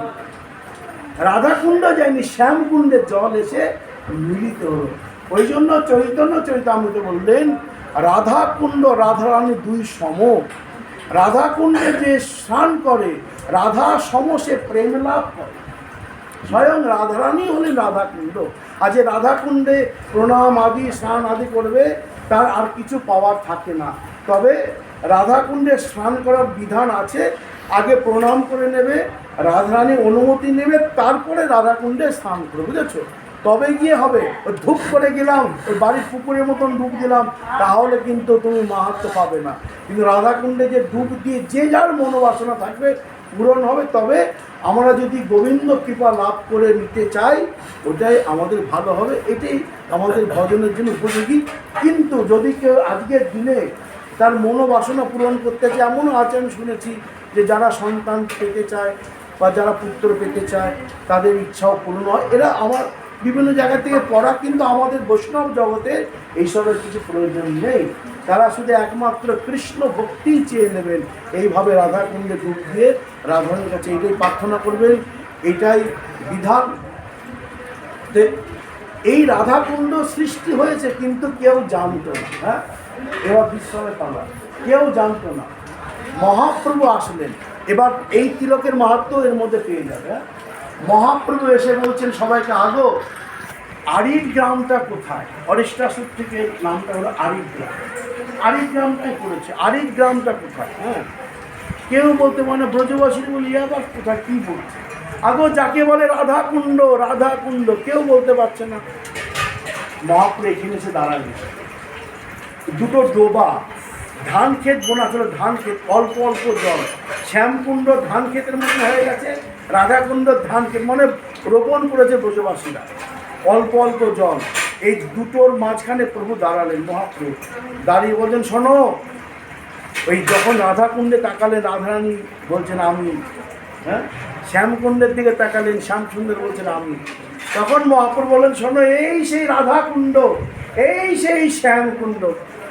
রাধাকুণ্ড যায়নি, শ্যামকুণ্ডের জল এসে মিলিত হলো। ওই জন্য চৈতন্য চৈতামৃত বললেন রাধাকুণ্ড রাধারানী দুই সম, রাধাকুণ্ডে যে স্নান করে রাধা সম সে প্রেম লাভ করে, স্বয়ং রাধারানী হলেন রাধাকুণ্ড। আর যে রাধাকুণ্ডে প্রণাম আদি স্নান আদি করবে তার আর কিছু পাওয়ার থাকে না। তবে রাধাকুণ্ডে স্নান করার বিধান আছে, আগে প্রণাম করে নেবে, রাধারানী অনুমতি নেবে, তারপরে রাধাকুণ্ডে স্নান করবে, বুঝেছো? তবে গিয়ে হবে। ওই ধূপ করে গেলাম, ওই বাড়ির পুকুরের মতন ডুব দিলাম, তাহলে কিন্তু তুমি মাহাত্ম্য পাবে না। কিন্তু রাধাকুণ্ডে যে ডুব দিয়ে যে যার মনোবাসনা থাকবে পূরণ হবে। তবে আমরা যদি গোবিন্দ কৃপা লাভ করে নিতে চাই ওটাই আমাদের ভালো হবে, এটাই আমাদের ভজনের জন্য উপযোগী। কিন্তু যদি কেউ আজকের দিনে তার মনোবাসনা পূরণ করতে চায়, এমনও আছে আমি শুনেছি যে যারা সন্তান পেতে চায় বা যারা পুত্র পেতে চায় তাদের ইচ্ছাও পূর্ণ হয়, এরা আমার বিভিন্ন জায়গা থেকে পড়া, কিন্তু আমাদের বৈষ্ণব জগতে এইসবের কিছু প্রয়োজন নেই। তারা শুধু একমাত্র কৃষ্ণ ভক্তি চেয়ে নেবেন, এইভাবে রাধাকুণ্ডে ডুব দিয়ে রাধারানীর কাছে এটাই প্রার্থনা করবেন, এটাই বিধান। এই রাধাকুণ্ড সৃষ্টি হয়েছে কিন্তু কেউ জানতো না, হ্যাঁ এবার বিশ্রামে পালা, কেউ জানতো না। মহাপ্রভু আসলেন, এবার এই তিলকের মাহাত্ম্য এর মধ্যে পেয়ে যাবে। হ্যাঁ মহাপ্রভু এসে বলছেন সবাইকে, আগো আরিড গ্রামটা কোথায়? অরিষ্টাসুর থেকে নামটা হলো আরিড গ্রাম, আরিড গ্রামটাই পড়েছে, আরিড গ্রামটা কোথায়? হ্যাঁ কেউ বলতে মানে ব্রজবাসী বলি আবার কোথায় কী বলছে, আগো যাকে বলে রাধাকুণ্ড, রাধাকুণ্ড কেউ বলতে পারছে না। মহাপ্রভু এখানে এসে দাঁড়ালেন, দুটো ডোবা, ধান ক্ষেত বোনা ছিল, ধান ক্ষেত, অল্প অল্প জল, শ্যামকুণ্ড ধান ক্ষেতের মধ্যে হয়ে গেছে, রাধাকুণ্ড ধান ক্ষেত মানে রোপণ করেছে ব্রজবাসীরা, অল্প অল্প জল, এই দুটোর মাঝখানে প্রভু দাঁড়ালেন। মহাপ্রভু দাঁড়িয়ে বলছেন শোনো, ওই যখন রাধাকুণ্ডে তাকালেন রাধারানী বলছেন আমি, হ্যাঁ শ্যামকুণ্ডের দিকে তাকালেন শ্যামসুন্দর বলছেন আমি, তখন মহাপ্রভু বললেন শোনো, এই সেই রাধাকুণ্ড, এই সেই শ্যামকুণ্ড।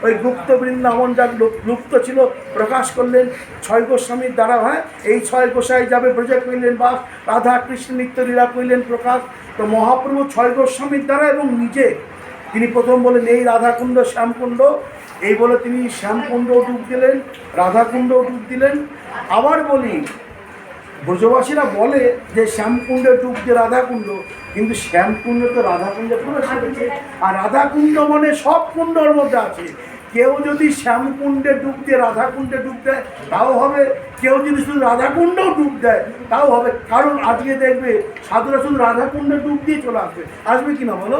ওই গুপ্ত বৃন্দাবন যা লুপ্ত ছিল প্রকাশ করলেন ছয় গোস্বামীর দ্বারা। হ্যাঁ এই ছয় গোসাই যাবে ব্রজে কইলেন বাস, রাধা কৃষ্ণ নিত্যলীলা কইলেন প্রকাশ। তো মহাপ্রভু ছয় গোস্বামীর দ্বারা এবং নিজে তিনি প্রথম বলেন এই রাধাকুণ্ড শ্যামকুণ্ড, এই বলে তিনি শ্যামকুণ্ডও ডুব দিলেন, রাধাকুণ্ডও ডুব দিলেন। আবার বলি ব্রজবাসীরা বলে যে শ্যামকুণ্ডে ডুব দিয়ে রাধাকুণ্ড, কিন্তু শ্যামকুণ্ড তো রাধাকুণ্ডে প্রবেশ করেছে, আর রাধাকুণ্ড মানে সব কুণ্ডর মধ্যে আছে। কেউ যদি শ্যামকুণ্ডে ডুব দিয়ে রাধাকুণ্ডে ডুব দেয় তাও হবে, কেউ যদি শুধু রাধাকুণ্ডেও ডুব দেয় তাও হবে। কারণ আজকে দেখবে সাধুরা শুধু রাধাকুণ্ডে ডুব দিয়ে চলে আসবে, আসবে কি না বলো?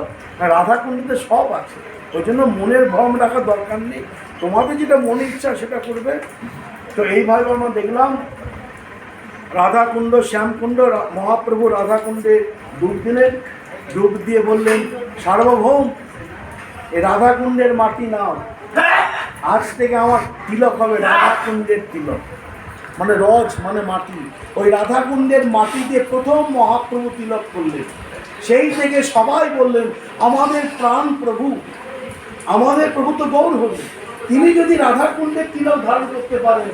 রাধাকুণ্ডতে সব আছে, ওই জন্য মনের ভ্রম রাখার দরকার নেই, তোমাদের যেটা মনে ইচ্ছা সেটা করবে। তো এইভাবে আমরা দেখলাম রাধাকুণ্ড শ্যামকুণ্ড, মহাপ্রভু রাধাকুণ্ডে ডুব দিলেন, ডুব দিয়ে বললেন সার্বভৌম এই রাধাকুণ্ডের মাটি নাও, আজ থেকে আমার তিলক হবে রাধাকুণ্ডের তিলক। মানে রজ মানে মাটি, ওই রাধাকুণ্ডের মাটি দিয়ে প্রথম মহাপ্রভু তিলক করলেন। সেই থেকে সবাই বললেন আমাদের প্রাণ প্রভু, আমাদের প্রভু তো গৌর হলেন, তিনি যদি রাধাকুণ্ডের তিলক ধারণ করতে পারেন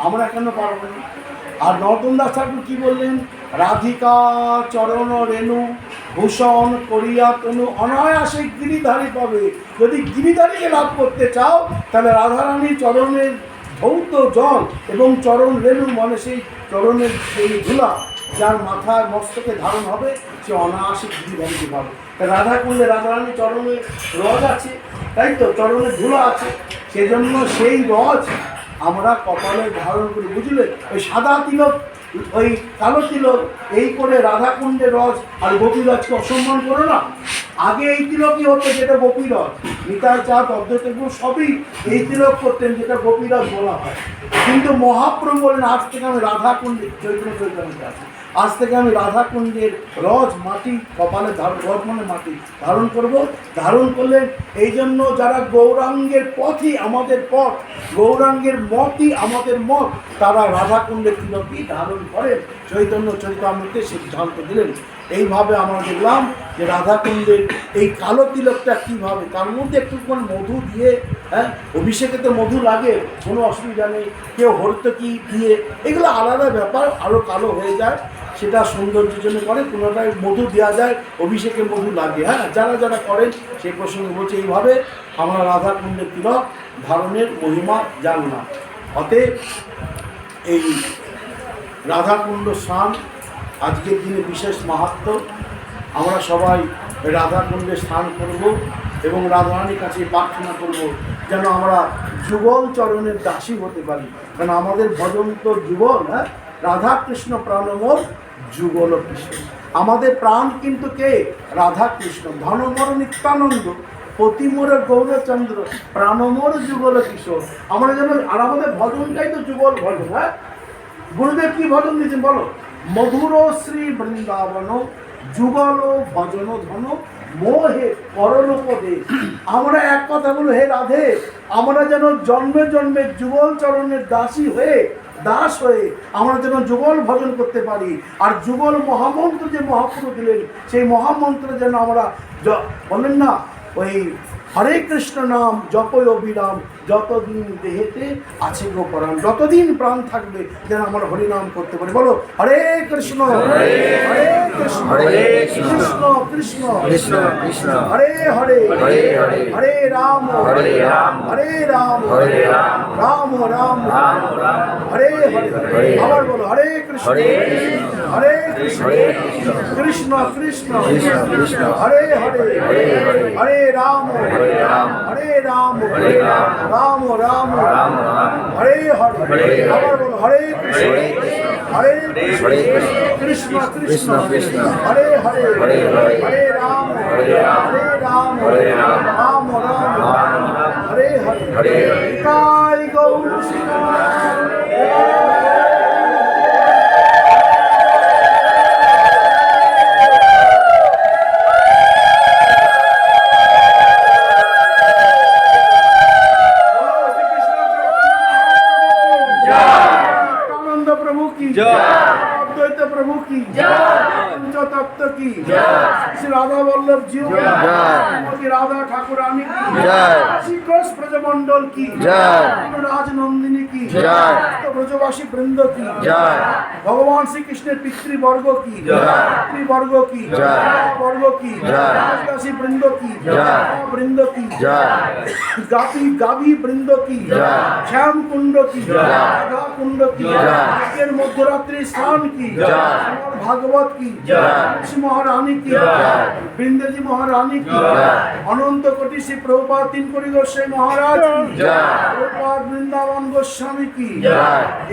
আমরা কেন পারব না? আর নরোত্তম দাস ঠাকুর কি বললেন? রাধিকা চরণ রেণু ভূষণ করিয়া তনু অনায়াসে গিরিধারী পাবে। যদি গিরিধারীকে লাভ করতে চাও তাহলে রাধারানীর চরণের ধৌত জল এবং চরণ রেণু মানে সেই চরণের সেই ধুলা যার মাথায় মস্তকে ধারণ হবে সে অনায়াসে গিরিধারীকে পাবে। রাধাকুণ্ডে রাধারানীর চরণে রজ আছে, তাই তো, চরণে ধুলা আছে, সেজন্য সেই রজ আমরা কপালে ধারণ করি, বুঝলে? ওই সাদা তিলক ওই কালো তিলক এই করে রাধাকুণ্ডে রজ আর গোপীরজকে অসম্মান করো না। আগে এই তিলকই হতো যেটা গোপীরজ, নিতাই চাঁদ অদ্বৈতগুরু সবই এই তিলক করতেন যেটা গোপীরজ বলা হয়। কিন্তু মহাপ্রভু বলেন আজ থেকে আমি রাধাকুণ্ডে চৈতন্য চৈতন্যতে আছি, আজ থেকে আমি রাধাকুণ্ডের রজ মাটি কপালে ধারণ, রজ মানে মাটি ধারণ করব। ধারণ করলেন এই জন্য যারা গৌরাঙ্গের পথই আমাদের পথ, গৌরাঙ্গের মতই আমাদের মত, তারা রাধাকুণ্ডের তিলকই ধারণ করেন। চৈতন্য চরিতামৃতে সিদ্ধান্ত দিলেন। এইভাবে আমরা দেখলাম যে রাধাকুণ্ডের এই কালো তিলকটা কীভাবে, তার মধ্যে একটুখানি মধু দিয়ে, হ্যাঁ অভিষেকে তো মধু লাগে, কোনো অসুবিধা নেই, কেউ হরতকি দিয়ে, এগুলো আলাদা ব্যাপার, আরও কালো হয়ে যায়, সেটা সৌন্দর্যের জন্য করে, কোনোটায় মধু দেওয়া যায়, অভিষেকে মধু লাগে। হ্যাঁ, যারা যারা করেন সেই প্রসঙ্গে বলছে এইভাবে আমরা রাধাকুণ্ডের তিলক ধারণের মহিমা জানলাম। অতএব এই রাধাকুণ্ড স্নান আজকের দিনে বিশেষ মাহাত্ম্য। আমরা সবাই রাধাকুণ্ডে স্নান করব এবং রাধারানীর কাছে প্রার্থনা করব যেন আমরা যুগল চরণের দাসী হতে পারি, কারণ আমাদের ভজন তো যুগল। হ্যাঁ, রাধা কৃষ্ণ প্রাণমোর যুগল কৃষ্ণ, আমাদের প্রাণ কিন্তু কে? রাধা কৃষ্ণ। ধনমর নিত্যানন্দ প্রতিমোর গৌরচন্দ্র প্রাণমোর যুগল কিশোর। আমরা যেন, আর আমাদের ভজনটাই তো যুগল ভজন। হ্যাঁ, গুরুদেব কি ভজন দিয়েছেন বলো? মধুর শ্রী বৃন্দাবন যুগল ভজন ধন মোহে পরলোপদে। আমরা এক কথা বলো, হে রাধে, আমরা যেন জন্মে জন্মে যুগল চরণের দাসী হয়ে, দাস হয়ে আমরা যেন যুগল ভজন করতে পারি। আর যুগল মহামন্ত্র যে মহাপুরু দিলেন, সেই মহামন্ত্র যেন আমরা বলেন না, ওই হরে কৃষ্ণ নাম জপয় অবিরাম যতদিন দেহেতে আছে গো পরাণ, যতদিন প্রাণ থাকবে যেন আমরা হরিনাম করতে পারি। বলো হরে কৃষ্ণ হরে কৃষ্ণ কৃষ্ণ কৃষ্ণ কৃষ্ণ কৃষ্ণ হরে হরে হরে রাম হরে রাম রাম রাম হরে হরে। আবার বলো হরে কৃষ্ণ হরে কৃষ্ণ কৃষ্ণ কৃষ্ণ হরে হরে হরে রাম হরে রাম রাম রাম হরে হরে। আবার বলো হরে কৃষ্ণ হরে কৃষ্ণ কৃষ্ণ কৃষ্ণ হরে হরে হরে রাম রাম রাম হরে হরে। নিতাই গৌর प्रभु की पंचतत्व की श्री राधा वल्लभ जी की, राधा ठाकुरानी की, श्री कृष्ण ब्रजमंडल की, राज नंदिनी की, ब्रजवासी वृंद की, भगवान श्री कृष्ण पितृवर्ग की, पितृवर्ग की, वर्ग की, राजदासी वृंद की, वृंद की, गावी गावी वृंद की, श्याम कुंड की, राधा कुंड की, मध्यरात्रि स्नान की, भागवत की, महारानी की, बृंदेजी महारानी की, अनंत कोटि श्री प्रभुपाद तीन कोटि गोस्वामी महाराज की, प्रभुपाद वृंदावन गोस्वामी की,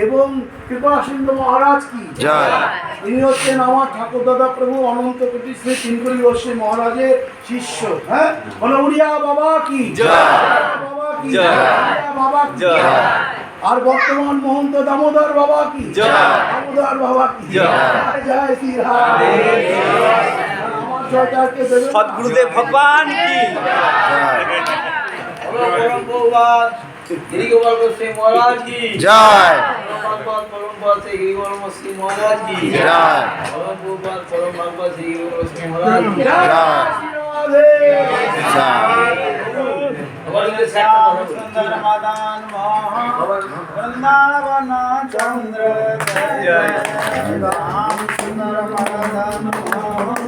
एवं कृपा सिंधु महाराज की। इन्हीं হচ্ছেন আমার ঠাকুর দাদা প্রভু অনন্ত কোটি শ্রী তিন কোটি গোস্বামী মহারাজের শিষ্য। হ্যাঁ, বলো উড়িয়া বাবা কি বাবা কি বাবা কি। আর বর্তমান মহন্ত দামোদর বাবা কি, দামোদর বাবা কি, জয় শ্রী রাম। আমার জয়টাকে সদ্গুরুদেব ভগবান কি। गिरी गोपाल गोस्वामी महाराज की जय। परम भगवान श्री गिरी गोपाल गोस्वामी महाराज की जय। परम भगवान श्री गिरी गोपाल गोस्वामी महाराज की जय। भगवान के सेक्टर सुंदर मदन मोहन वृंदावन चंद्र जय राम सुंदर मदन मोहन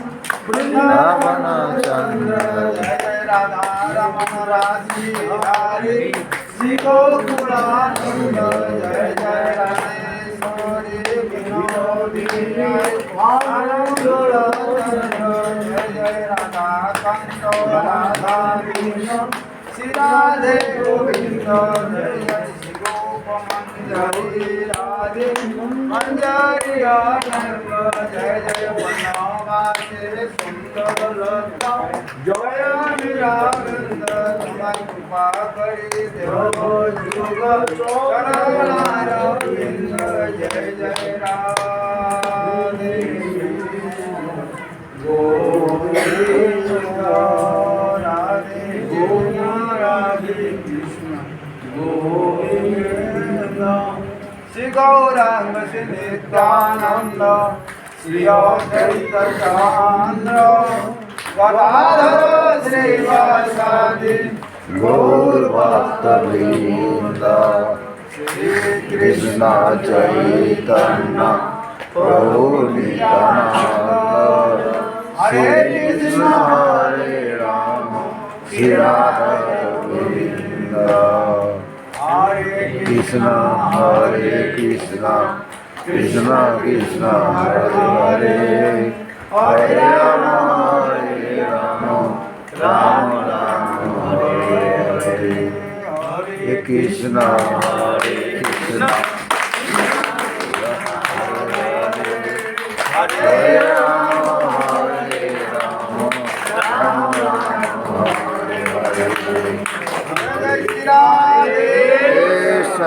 वृंदावन चंद्र जय राधा रमन राजी हरि श्री गोकुलानंद जय जय राधेश्वरी विनोदी आनंद जय जय राधा कांत राधा विनोद श्री राधे गोविंद जय जय श्री गोपमंजरी राधे मंजरी आनंद जय जय वनवासे सुंदर लता जय निरानंद तुम्हारी कृपा करी देव जुग चरणारविंद जय जय राधे गोविंद राधे गोविंद राधे कृष्ण गोविंद श्री गौरांग श्री नित्यानंद श्री अद्वैत चंद्र गदाधर श्रीवासादि गौर भक्तवृंद श्री कृष्ण चैतन्य प्रभु नित्यानंद हरे श्री कृष्ण हरे राम श्री राधा गोविंद हरे कृष्ण हरे कृष्ण कृष्ण कृष्ण हरे हरे हरे राम राम राम हरे हरे हरे कृष्ण हरे कृष्ण हरे राम राम राम हरे हरे जय श्री राधे कृष्ण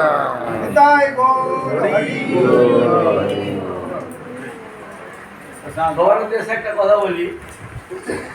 निताय गौर हरि भगवान के सेक्टर কথা বলি